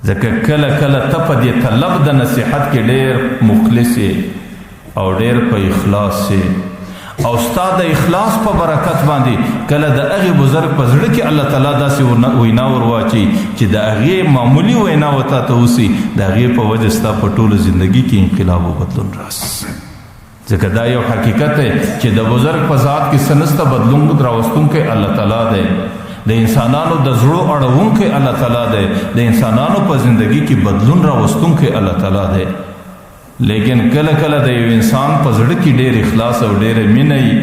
ځکه کله کله ته په دې طلب د نصیحت کې ډېر مخلص او ډېر په اخلاص او ستا د اخلاص په برکت باندې کله د هغې بزرګ په زړه کې الله تعالی داسې وینا ور واچي چې د هغې معمولي وینا و تا ته وسي، د هغې په وجه ستا په ټوله زندګي کې انقلاب و بدلون راسي. ځکه دا یو حقیقت دی چې د بزرګ په ذات کې څه نسته، بدلون راوستونکی الله تعالی دی، د انسانانو د زړو اړونکی الله تعالی دی، د انسانانو په زندګي کې بدلون راوستونکی الله تعالی دی. لیکن کله کله د یو انسان په زړه کې ډېر اخلاص او ډېره مینه وي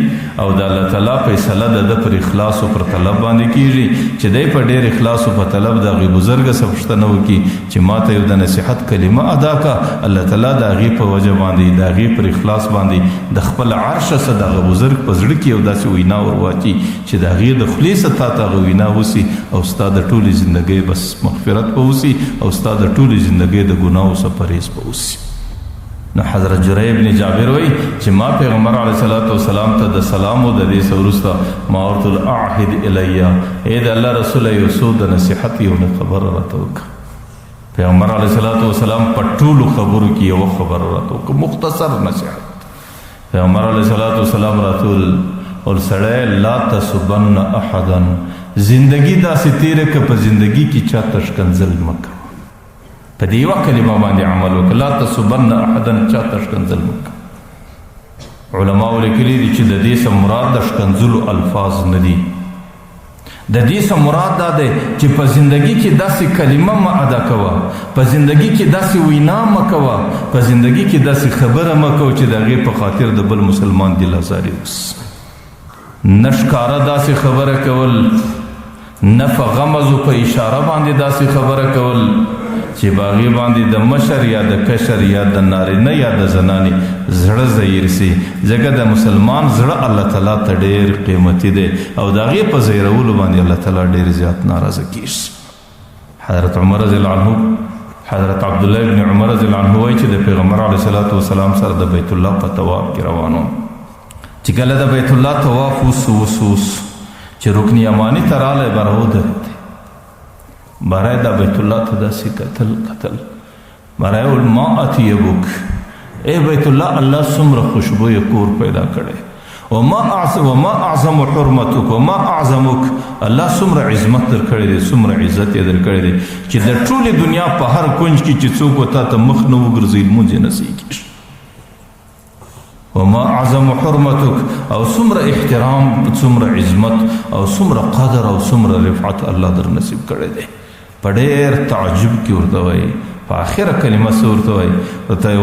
او د الله تعالی فیصله د ده پر اخلاص او پر طلب باندې کېږي چې دی په ډېر اخلاص او په طلب د هغې بزرګه څه پوښتنه وکړي چې ما ته یو د نصیحت کلمه ادا کړه، الله تعالی د هغې په وجه باندې د هغې پر اخلاص باندې د خپل عرشه څه د هغه بزرګ په زړه کې یو داسې وینا ور واچي چې د هغې د خولې څه تا ته هغه وینا وسي او ستا د ټولې زندګۍ بس مغفرت به وسي او ستا د ټولې زندګۍ د ګناهو څه پرهیز به وسي. نو حضرت جرير بن جابر وایي چې ما پیغمبر علیه الصلاة والسلام ته د سلام او د دې څه وروسته ما ورته ویل اعهد الیه، ای د الله رسوله یو څو د نصیحت یو خبره راته وکړه. پیغمبر علیه الصلاة والسلام په ټولو خبرو کې یوه خبره راته وکړه، مختصر نصیحت. پیغمبر علیه الصلاة والسلام راته ویل سړی لا تسبن احدا، زندگی داسې تېره که په زندگی کې چا ته ښکنځل مه کوه، په دې یوه کلمه باندې عمل وکړه، لا تسبن احدا، چا ته ښکنځل مه کوه. علماو لیکلي دي چې د دې څه مراد د ښکنځلو الفاظ نه دي، د دې څه مراد دا دی چې په زندگی کې داسې کلمه مه ادا کوه، په زندگی کې داسې وینا مه کوه، په زندگی کې داسې خبره مه کوه چې د هغې په خاطر د بل مسلمان دل ازاري وسي. نه ښکاره داسې خبره کول، نه په غمز و په اشاره باندې داسې خبره کول چې په هغې باندې د مشر یا د کشر یا د نارینه یا د زنانې زړه زهیر سي، ځکه د مسلمان زړه الله تعالی ته ډېر قیمتي دی او د هغې په زیرولو باندې الله تعالی ډېر زیات ناراضه کېږي. حضرت عمر رضی الله عنه، حضرت عبدالله ابن عمر رضی الله عنه وایي چې د پیغمبر علیه الصلاة والسلام سره د بیت الله په طواف کې روان وم، چې کله د بیت الله طواف وسوس چې رکن یماني ته رالی براودرېد، برای دا بیت الله ته داسې کتل برای ویل ما اطیبک، ای بیت الله الله څومره خوشبویه کور پیدا کړی، وما اعظم حرمتک وما اعظمک، الله څومره عظمت در کړی دی، څومره عزت یې در کړی دی چې د ټولې دنیا په هر کنج کې چې څوک ورته ته مخ نه وګرځي لمونځ یې نسی کېږي. وما اعظم حرمتک، او څومره احترام، څومره عظمت او څومره قدر او څومره رفعت الله در نصیب کړی دی. په ډېر تعجب کې ورته وایي، په آخره کلمه څه ورته وایي، ورته وایي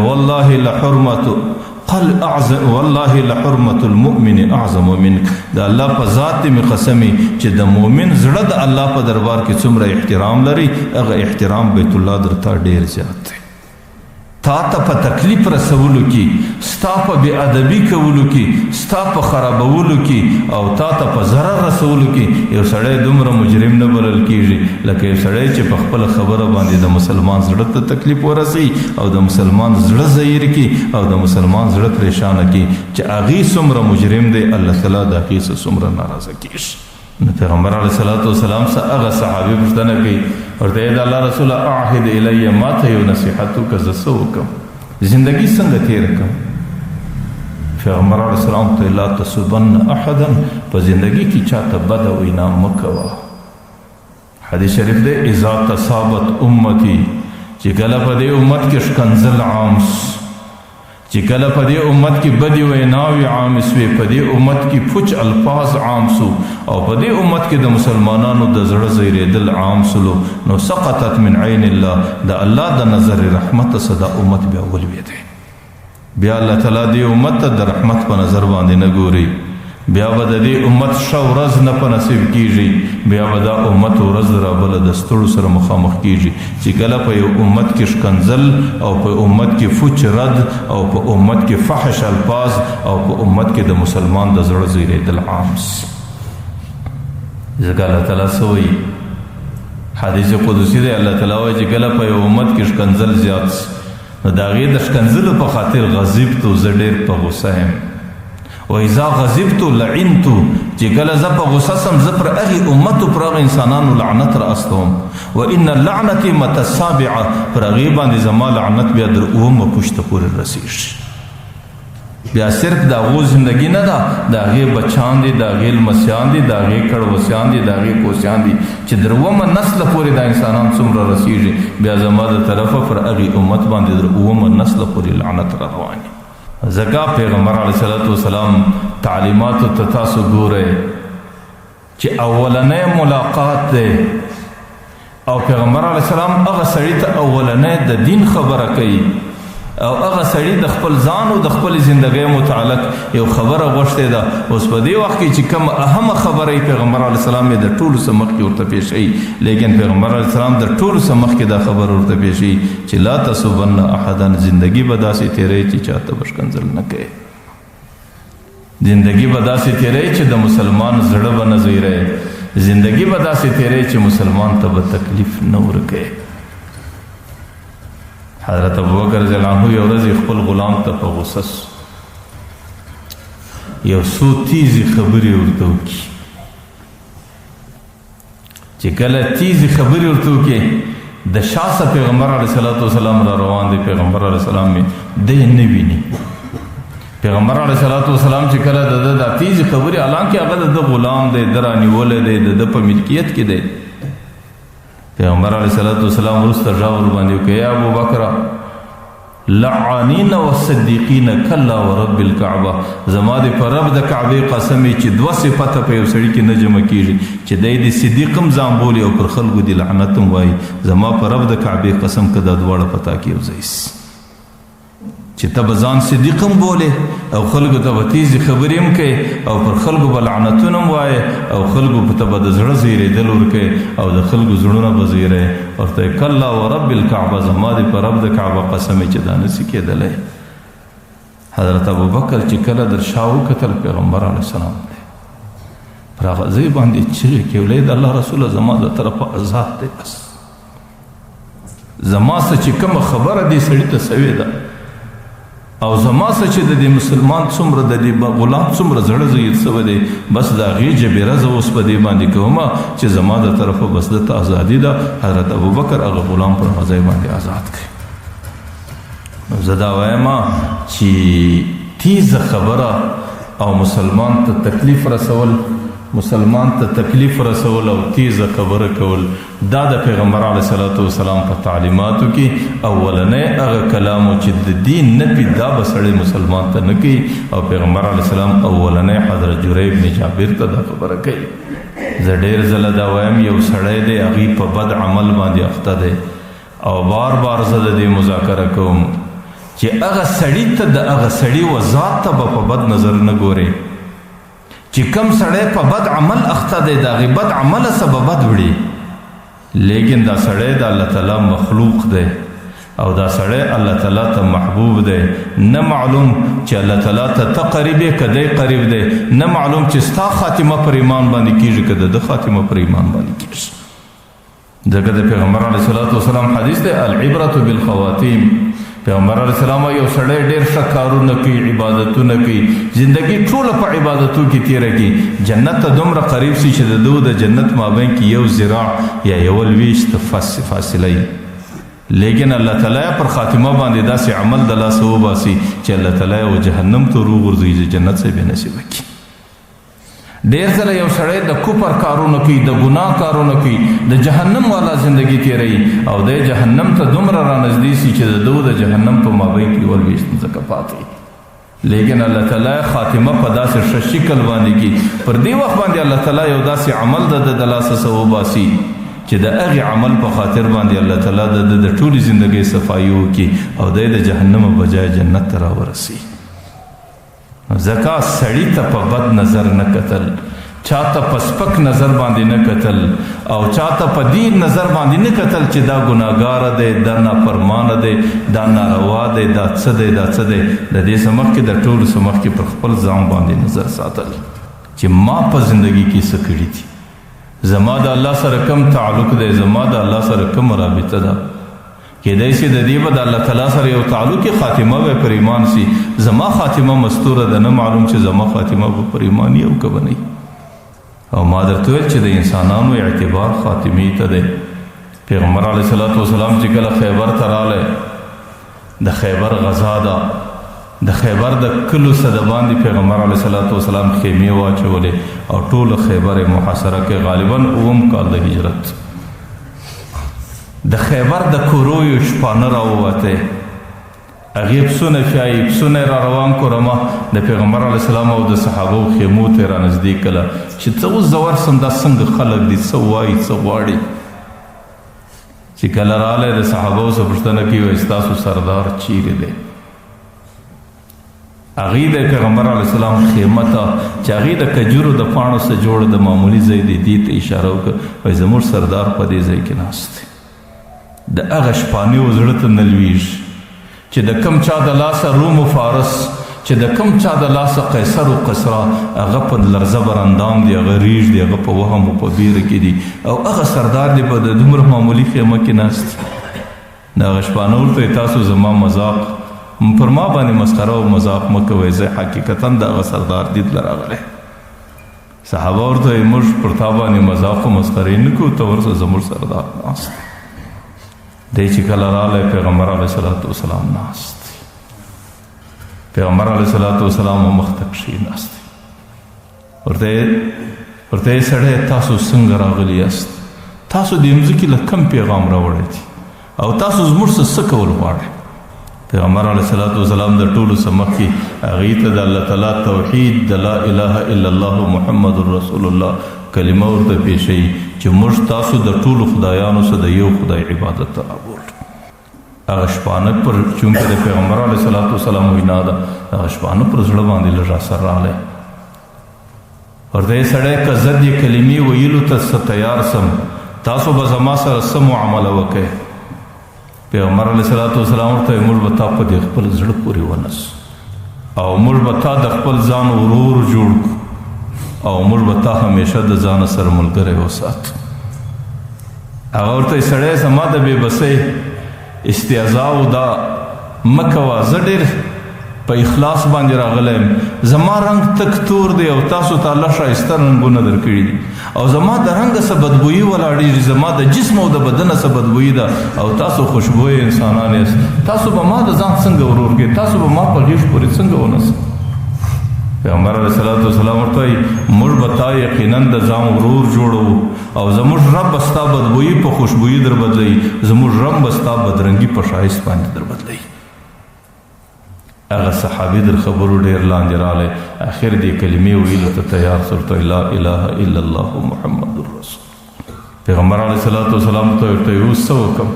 والله لحرمة المؤمن اعظم منک، د الله په ذات مې قسمي چې د مؤمن زړه د الله په دربار کې څومره احترام لري، هغه احترام بیت الله درته ډېر زیات دی. تا ته په تکلیف رسولو کې، ستا په بې ادبي کولو کې، ستا په خرابولو کې او تا ته په ضرر رسولو کې یو سړی دومره مجرم نه بلل کېږي لکه یو سړی چې په خپله خبره باندې د مسلمان زړه ته تکلیف ورسوي او د مسلمان زړه زهیر کړي او د مسلمان زړه پریشانه کړي چې هغې څومره مجرم دی، الله تعالی د هغې څه څومره ناراضه کېږي. نو پیغمبر علیه الصلاة والسلام څه هغه صحابي پوښتنه کوي، ورته یې د الله رسوله اعهد الیه، ما ته یو نصیحت وکړه، زه څه وکړم، زندګي څنګه تېره کړم؟ پیغمبر علیه السلام ته لا تسبن احدا، په زندګي کې چاته بده وینا مه کوه. حدیث شریف دی اذا تصابت امتی، چې کله په دې امت کې ښکنځل عام چې کله په دې امت کې بدې ویناوې عام سوې، په دې امت کې پوچ الفاظ عام سو او په دې امت کې د مسلمانانو د زړه زیرېدل عام سلو، نو سقطت من عین الله، د الله د نظر رحمت څخه دا امت بیا ولوېدی. بیا الله تعالی دې امت ته د رحمت په نظر باندې نه ګوري، بیا به د دې امت ښه ورځ نه په نصیب کېږي، بیا به دا امت ورځ رابله د ستړو سره مخامخ کېږي چې کله په یو امت کې ښکنځل او په امت کې فوچ رد او په امت کې فحش الفاظ او په امت کې د مسلمان د زړه زیرېدل عام سي. ځکه الله تعالی څه وایي، حدیث قدسي دی، الله تعالی وایي چې کله په یو امت کې ښکنځل زیات سي نو د هغې د ښکنځلو په خاطر غضبتو، زه ډېر په غوسه یم. و اذا غضبت لعنت، چې کله زه په غوسه سم زه پر هغې امتو پر هغه انسانانو لعنت را استوم. و ان اللعنة متى السابعة، پر هغې باندې زما لعنت بیا در اومه پوشته پورې رسېږي. بیا صرف د هغو زندګي نه ده، د هغې بچان دي، د هغې لمسیان دي، د هغې کړوسیان دي، د هغې کوسیان دي، چې در اومه نسله پورې دا انسانان څومره رسېږي، بیا زما د طرفه پر هغې امت باندې در اومه نسله پورې لعنت را روان وي. ځکه پیغمبر علیه الصلاة والسلام تعلیماتو ته تاسو ګورئ چې اولنی ملاقات دی او پیغمبر علیه السلام هغه سړي ته اولنی د دین خبره کوي او هغه سړي د خپل ځان او د خپل زندګۍ متعلق یو خبره غوښتې ده. اوس په دې وخت کې چې کوم اهمه خبره یې پیغمبر علیه السلام یې د ټولو څه مخکې ورته پېښوي، لیکن پیغمبر علیه السلام د ټولو څه مخکې دا خبره ورته پېښوي چې لا تسبن احدا، زندګي به داسې تېروي چې چاته به ښکنځل نه کوي، زندګي به داسې تېروي چې د مسلمان زړه به نه زویروي، زندګي به داسې تېروي چې مسلمان ته به تکلیف نه ورکوي. حضرت ابوبکر رضی الله عنه یو ورځ خپل غلام ته په غوسه یو څو تیزې خبرې ورته وکړي، چې کله تیزې خبرې ورته وکړي د شاته پیغمبر علیه الصلاة والسلام را روان دی، پیغمبر علیه السلام دی نه ویني. پیغمبر علیه الصلاة والسلام چې کله د ده دا تیزې خبرې، حالانکه هغه د ده غلام دی، د رانیولی دی، د ده په ملکیت کې دی، پیغمبر علیه الصلاة والسلام وروسته غږ ورباندې وکړ، یا ابوبکر لعانین والصدیقین کلا ورب الکعبه، زما د په رب د کعبې قسم چې دوه صفته په یو سړي کې نه جمع کېږي، چې دی د صدیق هم ځان بولي او پر خلکو د لعنت هم وایي، زما په رب د کعبې قسم که دا دواړه په تا کې یو ځای سي، چې ته به ځان صدیق هم بولې او خلکو ته به تیزې خبرې هم کوې او پر خلکو به لعنتونه هم وایې او خلکو ته به د زړه زیرېدل ورکوې او د خلکو زړونه به زیروې. ورته کلا ورب الکعبه، زما د په رب د کعبه قسم چې دا نسي کېدلی. حضرت ابوبکر چې کله در شا وکتل پیغمبر علیه السلام دی، پر هغه ځای باندې چغې کړې، ویل د الله رسوله زما د طرفه آزاد دی، بس زما څه چې کومه خبره دې سړي ته سوې ده او زما څه چې د دې مسلمان څومره د دې غلام څومره زړه زیر سوی دی، بس د هغې جبیره زه اوس په دې باندې کومه چې زما د طرفه بس دته ازادي ده. حضرت ابوبکر هغه غلام پر هغه ځای باندې آزاد کړي. نو زه دا وایم چې تیزه خبره او مسلمان ته تکلیف رسول، مسلمان ته تکلیف رسول او تیزه خبره کول، دا د پیغمبر علیه الصلاة والسلام په تعلیماتو کې اولنی هغه کلام چې د دین نه پي، دا به سړی مسلمان ته نه کوي. او پیغمبر علیه السلام اولنی حضرت جریب بن جابر ته دا خبره کوي. زه ډېر ځله دا وایم یو سړی دی هغې په بد عمل باندې اخته دی او بار بار زه د دې مذاکره کوم چې هغه سړي ته د هغه سړي و ذات ته به په بد نظر نه ګورې، چې کم سړی په بد عمل اخته دی د هغې بد عمله څه به بد وړي، لیکن دا سړی د الله تعالی مخلوق دی، او دا سړی الله تعالی ته محبوب دی، نه معلوم چې الله تعالی ته قریب یې که دی قریب دی، نه معلوم چې ستا خاتمه پر ایمان باندې کېږي که د ده خاتمه پر ایمان باندې کېږي. ځکه د پیغمبر علیه الصلاة والسلام حدیث دی العبرة بالخواتیم. پیغمبر علیه السلام یو سړی ډېر ښه کارونه کوي، عبادتونه کوي، زندگی ټوله په عبادتو کې تېره کړي، جنت ته دومره قریب شي چې د ده د جنت مابین کې یو ذراع یا یو لویشت فاصله وي. لیکن الله تعالی پر خاتمه باندې داسې عمل د لاسه وباسي چې الله تعالی و جهنم ته وروغورځوي، چې جنت څخه بې نصیبه کړي. ډېر ځله یو سړی د کفر کارونه کوي، د ګناه کارونه کوي، د جهنم والا زندگی تېروي او دی جهنم ته دومره رانږدې شي چې د ده د جهنم په مابین کې یوه لویشت مځکه پاتې وي. لیکن الله تعالی خاتمه په داسې ښه شکل باندې کړي، پر دې وخت باندې الله تعالی یو داسې عمل د لاسه څخه وباسي چې د هغې عمل په خاطر باندې الله تعالی د ټولې زندګۍ صفایي وکړي او دی د جهنم بجای جنت ته راورسي. ځکه سړي ته په بد نظر نه کتل، چاته په سپک نظر باندې نه کتل او چاته په دې نظر باندې نه کتل چې دا ګناهګاره دی، دا نافرمانه دی، دا ناروا دی، دا څه دی، دا څه دی. د دې څه مخکې د ټولو څه مخکې پر خپل ځان باندې نظر ساتل چې ما په زندګي کې څه کړي دي، زما د الله سره کم تعلق دی، زما د الله سره کم رابطه ده. کېدای شي د دې به د الله تعالی سره یو تعلقي خاتمه به پر ایمان سي، زما خاتمه مستوره ده، نه معلوم چې زما خاتمه به پر ایمان یو که به نه. او ما درته ویل چې د انسانانو اعتبار خاتمې ته دی. پیغمبر علیه الصلاة والسلام چې کله خیبر ته راغلی، د خیبر غزا ده، د خیبر د کلو څه د باندې پیغمبر علیه الصلاة والسلام خیمې واچولې او ټوله خیبر یې محاصره کړې. غالبا 9 کال د هجرت د خیبر د کورویو شپانه راووتی، هغې پسونه پیایي، پسونه یې را روان کړو رمه د پیغمبر علیه السلام او د صحابو خیمو ته یې رانږدې کړله چې څه اوس زه ورسم دا څنګه خلک دي، څه وایي، څه غواړي. چې کله راغلی د صحابو څه پوښتنه کوي، وایي ستاسو سردار چیرې دی؟ هغې د پیغمبر علیه السلام خیمه ته چې هغې د کجورو د پاڼو څخه جوړه د معمولي ځای دی، دې ته اشاره وکړه، وایي زموږ سردار په دې ځای کې ناست دی. د هغه شپانیو زړه ته نه لویږي چې د کم چا د لاسه روم و فارس، چې د کم چا د لاسه قیصر و قسرا، هغه په لرزه براندام دی، هغه ریږ دی، هغه په وهم و په بیره کې دی، او هغه سردار دی په د دومره معمولي خیمه کې ناست. د هغه شپانه ورته تاسو زما مذاق پر ما باندې مسخره او مذاق مه کوئ، زه حقیقتا د هغه سردار دید له راغلی. صحابه ورته وایي موږ پر تا باندې مذاق و مسخرې نه کوو، ته ورسه زموږ سردار ناست دی. چې کله راغلی پیغمبر علیه الصلاة والسلام ناست دی، پیغمبر علیه الصلاة والسلام مخ ته کښېناست دی. ورته یې سړی تاسو څنګه راغلي یاست؟ تاسو د مځکې له کم پیغام راوړی دی او تاسو زموږ څه کول غواړئ؟ پیغمبر علیه الصلاة والسلام د ټولو څه مخکې هغې ته د الله تعالی توحید، د لا اله الا الله محمد رسول الله کلمه ورته پیښوي چې موږ تاسو د ټولو خدایانو څخه د یو خدای عبادت ته رابولو. هغه شپانه پر چونکې د پیغمبر علیه الصلاة والسلام وینا ده، هغه شپانه پر زړه باندې لږ اثر راغلی. ورته یې سړی که زه دې کلمې ویلو ته تیار سم، تاسو به زما سره څه معامله وکئ؟ پیغمبر علیه الصلاة والسلام ورته ویل موږ به تا په دې خپل زړه پورې ونسو او موږ به تا د خپل ځان ورور جوړ کړو او موږ به تا همیشه د ځان سره ملګری وساتو. هغه ورته سړی زما د بې بسۍ استهزا او دا مه کوه، زه ډېر په اخلاص باندې راغلی یم، زما رنګ تک تور دی او تاسو ته الله ښایسته رنګونه درکړي دي او زما د رنګه څه بدبویي ولاړېږي، زما د جسم او د بدنه څه بدبویي ده او تاسو خوشبویه انسانان یاست، تاسو به ما د ځان څنګه ورور کړئ؟ تاسو به ما په غېږ پورې څنګه ونسئ؟ پیغمبر علیه الصلاة والسلام ورته وایي موږ به تا یقینا د ځان ورور جوړوو او زموږ رب به ستا بدبویي په خوشبویي در بدلوي، زموږ رب به ستا بدرنګي په ښایست باندې در بدلوي. هغه صحابي در خبرو ډېر لاندې راغلی، اخر دې کلمې ویلو ته تیار سو، ورته لا اله الا الله محمد رسول. پیغمبر علیه الصلاة والسلام ته ورته اوس څه وکړم؟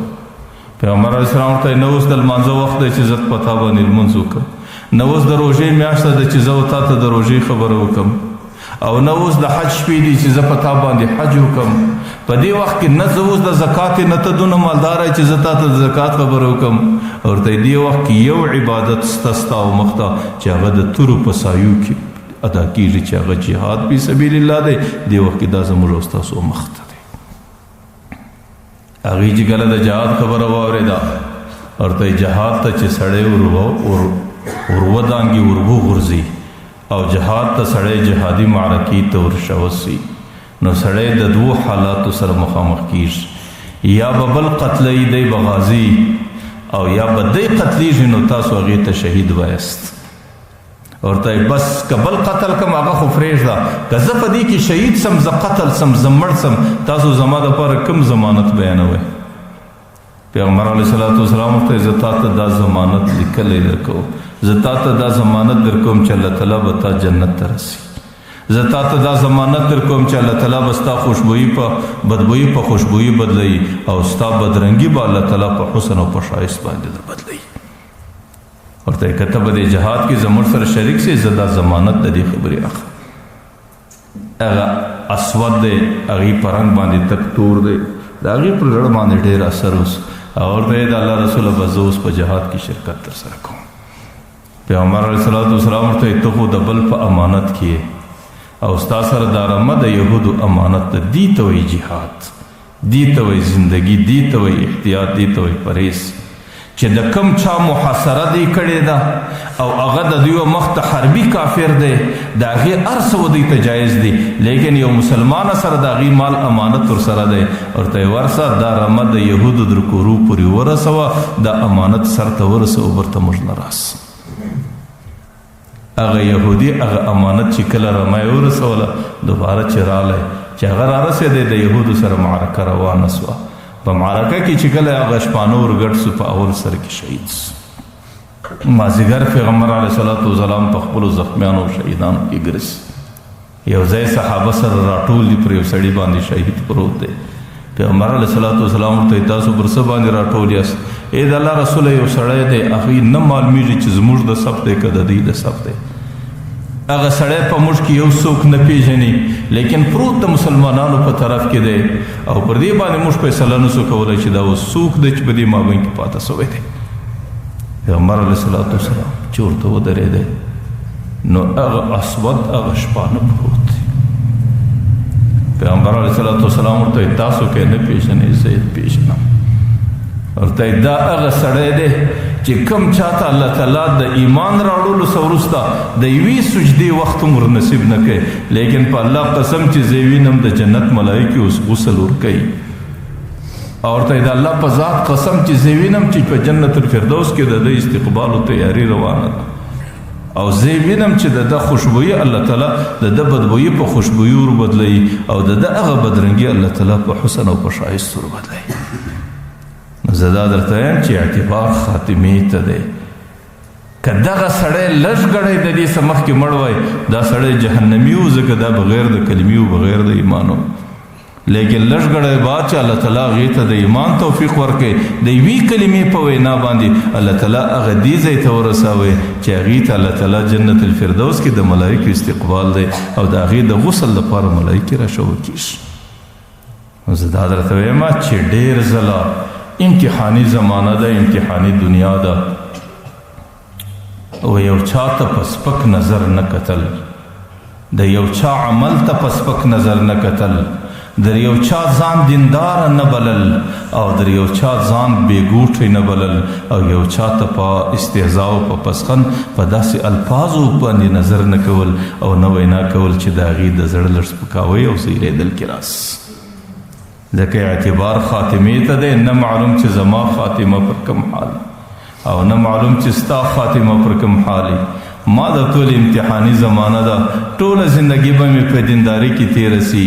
پیغمبر علیه السلام ورته نه اوس د لمانځه وخت دی چې زه په تا باندې لمونځ وکړم، نه اوس د روژې میاشت ده چې زه تا ته د روژې خبره وکړم، او نه اوس د حج شپې دي چې زه په تا باندې حج وکړم. په دې وخت کې نه زه اوس د زکات نه ته دونه مالدار چې زه تا ته د زکات خبره وکړم، ورته دې وخت کې یو عبادت ستا او مخ ته چې هغه د تورو په سایو کې ادا کېږي چې هغه جهاد فی سبیل الله دی. دې وخت کې دا زموږ او ستاسو مخ ته دی. هغې چې کله د جهاد خبره واورېده ورته جهاد ته چې سړی ورودانګي وغورځي او جهاد ته سړی جهادي معرکې ته ورشوسي، نو سړی د دوو حالاتو سره مخامخ کیږي، یا به بل قتلی دی به غازي او یا به دی قتلیږي نو تاسو هغې ته شهید وایست. ورته بس که بل قتل کم هغه خو پرېږده، که زه په دې کې شهید سم، زه قتل سم، زه مړ سم، تاسو زما دپاره کوم ضمانت بیانوئ؟ پیغمبر علیه الصلاة والسلام ورته زه تا ته دا ضمانت لیکلی درکوم، زه تا ته دا ضمانت درکوم چې الله تعالی به تا جنت ته رسي، زه تا ته دا ضمانت درکوم چې الله تعالی به ستا خوشبویي په بدبویي په خوشبویي بدلوي او ستا بدرنګي به الله تعالی په حسن او په ښایست باندې در بدلوي. ورته که ته به دې جهاد کې زموږ سره شریک سې، زه دا ضمانت د دې خبرې اخلم. هغه اسود دی، هغې په رنګ باندې تک تور دی، د هغې پر زړه باندې ډېر اثر اوس. ورته د الله رسوله به زه اوس په جهاد کې شرکت ترسره کوم. پیغمبر علیه الصلاة والسلام ورته ته خو د بل په امانت کې او ستا سره دا رمه د یهودو امانت ده، دې ته وایي جهاد، دې ته وایي زندګي، دې ته وایي احتیاط، دې ته وایي پرهیز. چې د کم چا محاصره دی کړې ده او هغه د دوی مخ ته حربي کافر دی، د هغې هر څه دوی ته جایز دي، لیکن یو مسلمان سره د هغې مال امانت ورسره دی، ورته یې ورسه دا رمه د یهودو در کورو پورې ورسوه، دا امانت سر ته ورسوه، ورته موږ نه راسه. هغه یهودي هغه امانت چې کله رمه یې ورسوله دوباره چې رالی چې هغه رارسېدی د یهودو سره معرکه روانه سوه. په معرکه کې چې کله هغه شپانه ورګډ سو په اول سر کې شهید سو. مازدیګر پیغمبر علیه الصلاة والسلام په خپلو زخمیانو او شهیدانو کې ګرځي، یو ځای صحابه سره راټول دي، پر یو سړي باندې شهید پروت دی. پیغمبر علیه الصلاة والسلام ورته تاسو پر څه باندې راټول یاست؟ ای د الله رسوله یو سړی دی، هغې نه معلومیږي چې زموږ د صف دی که د دوی د صف دی. هغه سړی په موږ کې یو څوک نه پیژني، لیکن پروت د مسلمانانو په طرف کې دی او پر دې باندې موږ فیصله نسو کولی چې دا اوس څوک دی چې په دې مابین کې پاته سوی دی. پیغمبر علیه الصلاة والسلام چې ورته ودرېدی نو هغه اسود هغه شپانه پروت دی. پیغمبر علیه الصلاة والسلام ورته تاسو کې نه پیژنئ، زه یې پیژنم. ورته دا هغه سړی دی چې کوم چاته الله تعالی د ایمان راوړلو څخه وروسته د یوې سجدې وخت هم ورنصیب نه کوي، لیکن په الله قسم چې زه وینم د جنت ملایکې اوس غسل ورکوي، او ورته د الله په ذات قسم چې زه وینم چې په جنت الفردوس کې د ده استقبال او تیاري روانه ده، او زه وینم چې د ده خوشبویي الله تعالی د ده بدبویي په خوشبویي وربدلوي او د ده هغه بدرنګي الله تعالی په حسن او په ښایست وربدلوي. زه دا درته یم چې اعتبار خاتمې ته دی. که دغه سړی لږ ګړی د دې څه مخکې مړ وای دا سړی جهنمي و، ځکه دا بغیر د کلمې و بغیر د ایمان و، لیکن لږ ګړی بعد چې الله تعالی هغې ته د ایمان توفیق ورکوي، د یوې کلمې په وینا باندې الله تعالی هغه دې ځای ته ورسوي چې هغې ته الله تعالی جنت الفردوس کې د ملایکو استقبال دی او د هغې د غسل لپاره ملایکې راشوه کېږي. زه دا درته وایم چې ډېر ځله امتحانی زمانه ده، امتحانی دنیا ده، او یو چا ته په سپک نظر نه کتل، د یو چا عمل ته په سپک نظر نه کتل، د یو چا ځان دیندار نه بلل او د یو چا ځان بېګوټی نه بلل او یو چا ته په استهزا او په پسخن په داسې الفاظو باندې نظر نه کول او نه وینا کول چې د هغې د زړه لږ سپکاوی او زیرېدل کې راس. ځکه اعتبار خاتمې ته دی، نه معلوم چې زما خاتمه پر کوم حال او نه معلوم چې ستا خاتمه پر کوم حالي. ما د ټول امتحاني زمانه ده، ټوله زندګي به مې په دینداري کې تېره سي.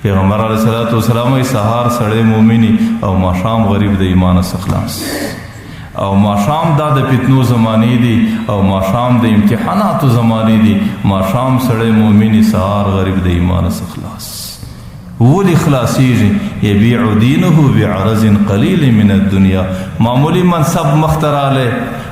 پیغمبر علیه الصلاة والسلام وایي سهار سړی مومني او ماښام غریب د ایمانه څخه خلاص، او ماښام دا د فتنو زمانې دي او ماښام د امتحاناتو زمانې دي. ماښام سړی مومني، سهار غریب د ایمانه څخه خلاص. ولې خلاصیږي؟ یبیع دینه بعرض قلیل من الدنیا. معمولی منصب مختراله،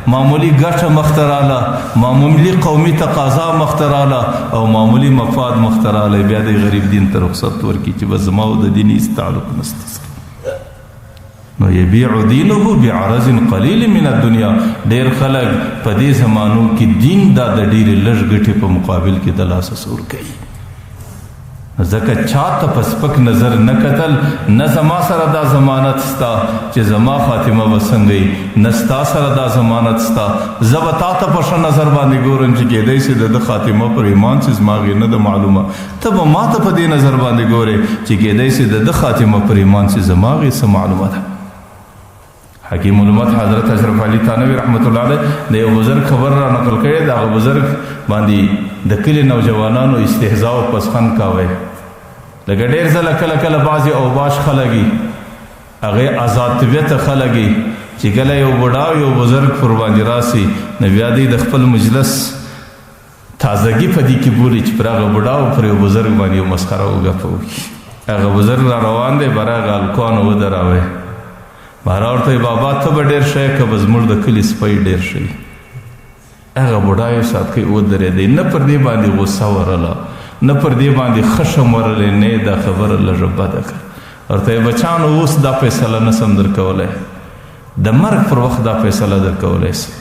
معمولی ګټه مختراله، معمولی قومي تقاضا مختراله او معمولی مفاد مختراله، بیا د غریب دین ته رخصت ورکړي چې بس زما او د دین هیڅ تعلق نشته. نو یبیع دینه بعرض قلیل من الدنیا. ډیر خلک په دې زمانو کې دین دا د ډیرې لږ ګټې په مقابل کې د لاسه سور کوي. ځکه چاته په سپک نظر نه کتل، نه زما سره دا ضمانت ستا چې زما خاتمه به څنګه وي، نه ستا سره دا ضمانت ستا زه به تا ته په ښه نظر باندې ګورم چې کیدای شي د ده خاتمه پر ایمان چې زما هغې نه ده معلومه، ته به ما ته په دې نظر باندې ګورې چې کیدای شي د ده خاتمه پر ایمان چې زما هغې څه معلومه ده. حکیم الامت حضرت اشرف علي تھانوي رحمت الله علیه د یو بزرګ خبر را نقل کړی. د هغه بزرګ باندې د کلي نوجوانانو استهزا او پسخند کاوی. لکه ډېر ځله کله کله بعضې اوباش خلکي هغې آزاد طبیعته خلکي چې کله یو بوډا او یو بزرګ پر باندې راسي نو بیا دوی د خپل مجلس تازګي په دې کې بولي چې پر هغه بوډا او پر یو بزرګ باندې یو مسخره او ګپه وکړي. هغه بزرګ را روان دی، بر هغه هلکانو ودراوی. بهرا ورته وایي بابا ته به ډېر ښه یې که به زموږ د کلي سپی ډېر ښه وي. هغه بوډا یو ساعت کې ودرېدی، نه پر دې باندې غصه ورله، نه پر دې باندې خشم ورلی، نه دا خبره لږه بده کړه. ورته وایي بچانو اوس دا فیصله نسم در کولی، د مرګ پر وخت دا فیصله در کولی سم.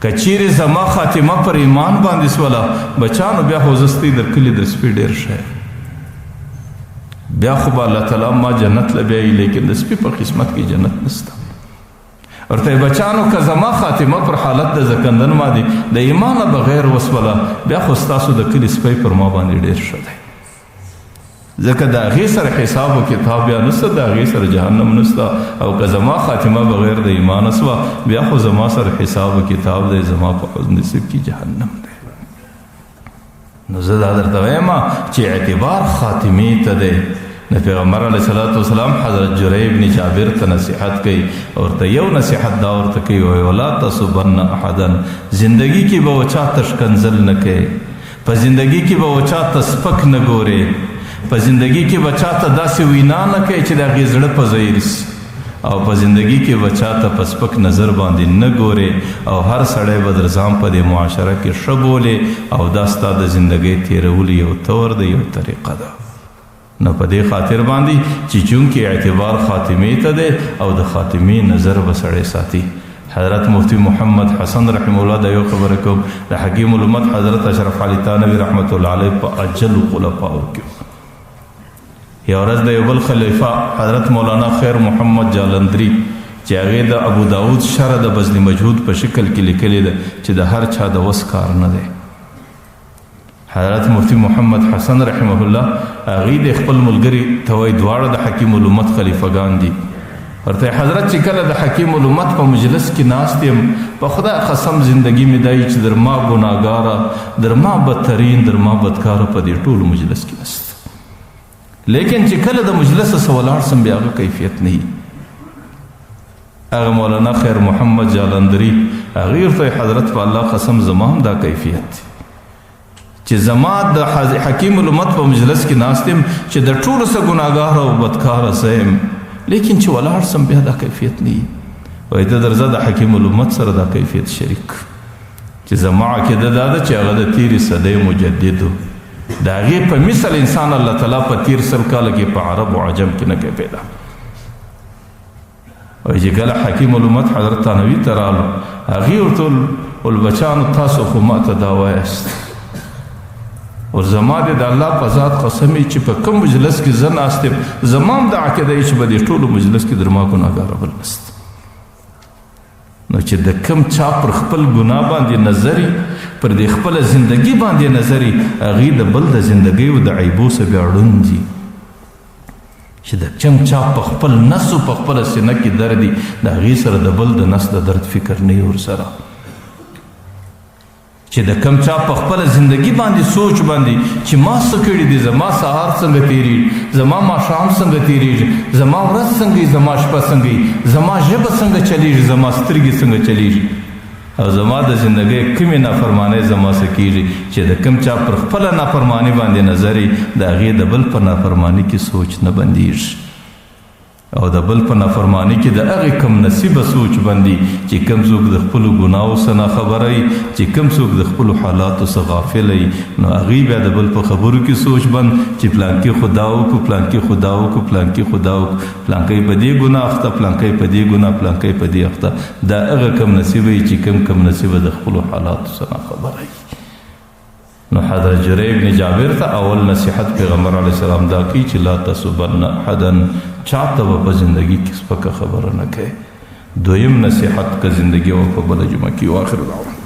که چیرې زما خاتمه پر ایمان باندې سوله بچانو بیا خو زه ستی در کلي در سپي ډېر ښه بیا خو به الله تعالی ما جنت له بیایي، لیکن د سپي په قسمت کې جنت نشته. ورته بچانو که زما خاتمه پر حالت د زکندن باندې د ایمانه بغیر وسوله بیا خو ستاسو د کلي سپی پر ما باندې ډېر ښه دی، ځکه د هغې سره حساب و کتاب بیا نشته، د هغې سره جهنم نشته. او که زما خاتمه بغیر د ایمانه سوه بیا خو زما سره حساب و کتاب دی، زما په نصیب کې جهنم دی. نو زه دا درته وایم چې اعتبار خاتمې ته دی. د پیغمبر علیه صلات وسلام حضرت جری بن جابر ته نصیحت کوي، ورته یو نصیحت دا ورته کوي وایي ولا تصبن احدا، زندگی کې به و چا ته ښکنځل نه کوې، په زندگی کې به و چا ته سپک نه ګورې، په زندگی کې به چا ته داسې وینا نه کوې چې د هغې زړه په ځای رسي، او په زندگی کې به چا ته په سپک نظر باندې نه ګورې، او هر سړی به در ځان په دې معاشره کې ښه بولې، او دا ستا د زندګۍ تېرولو یو طور دی، یو طریقه ده. نو په دې خاطر باندې چې چونکې اعتبار خاتمې ته دی او د خاتمې نظر به سړی ساتي. حضرت مفتی محمد حسن رحمه الله دا یو خبره کوم د حکیم الامت حضرت اشرف علي تھانوي رحمت الله علیه په اجلو خلفاو کې یو ورځ د یو بل خلیفه حضرت مولانا خیر محمد جالندری چې هغې د ابو داود شرح د بذل مجهود په شکل کې لیکلې ده چې د هر چا د وس کار نه دی. حضرت مفتی محمد حسن رحمه الله هغې د خپل ملګري ته وایي دواړه د حکیم الامت خلیفګان دي. ورته حضرت چې کله د حکیم الامت په مجلس کې ناست یم په خدای قسم زندگی مې دای چې در ما ګناهګاره در ما بدترین در ما بدکاره په دې ټول مجلس کې نشته، لیکن چې کله د مجلس څخه ولاړ سم بیا هغه کیفیت نه وي. هغه مولانا خیر محمد جالندری هغې ورته حضرت په الله قسم زما هم دا کیفیت دی چې زما د حکیم الامت په مجلس کې ناست یم چې د ټولو څخه ګناهګاره او بدکاره زه یم، لیکن چې ولاړ سم بیا دا کیفیت نه وي. وایي ته درځه د حکیم الامت سره دا کیفیت شریک چې زما عقیده دا ده چې هغه د تیرې صدۍ مجدد و، د هغې په مثل انسان الله تعالی په تیر 100 کاله کې په عرب او عجم کې نه کوي پیدا. وایي چې کله حکیم الامت حضرت تھانوي ته رالو هغې ورته ویل بچانو تاسو خو ما ته دا وایاست او زما د الله په ذات قسم چې په کوم مجلس کې زه ناست یم زما هم د عقیده چې په دې ټولو مجلس کې در ما ګناهګاره بل نشته. نو چې د کوم چا پر خپل ګناه باندې نظري پر دې خپله زندګي باندې نظري هغې د بل د زندګۍ او د عیبو څه بیا ړوند دي. چې د کوم چا په خپل نس او په خپله سینه کې درد دي د هغې سره د بل د نس د درد فکر نه وي ورسره. چې د کم چا په خپله زندگی باندې سوچ باندې چې ما څه کړي دي، زما سهار څنګه تېرېږي، زما ماښام څنګه تېرېږي، زما ورځ څنګه وي، زما شپه څنګه وي، زما ژبه څنګه چلیږي، زما سترګې څنګه چلیږي، او زما د زندګۍ کومې نافرمانۍ زما څه کېږي. چې د کم چا پر خپله نافرماني باندې نظر وي د هغې د بل په نافرماني کې سوچ نه بندېږي. او د بل په نافرمانی کې د هغه کم نصیبه سوچ باندې چې کم څوک د خپل ګناو څخه خبري چې کم څوک د خپل حالاتو څخه غافل وي نو هغه بیا د بل په خبرو کې سوچ بند چې پلان کې خداو کو پلان کې خداو کو پلان کې خداو پلان کې په دې ګناه اخته پلان کې په دې ګناه پلان کې په دې اخته دا هغه کم نصیبه چې کم نصیبه د خپل حالاتو څخه خبري نو حضرت جرير بن جابر ته اول نصیحت پیغمبر علیه السلام دا کی چې لا تسبن حدا چاته په زندگی کې سپکه خبره نه کوي دویم نصیحت کا زندگی او په بل جمعه کې واخر دعوه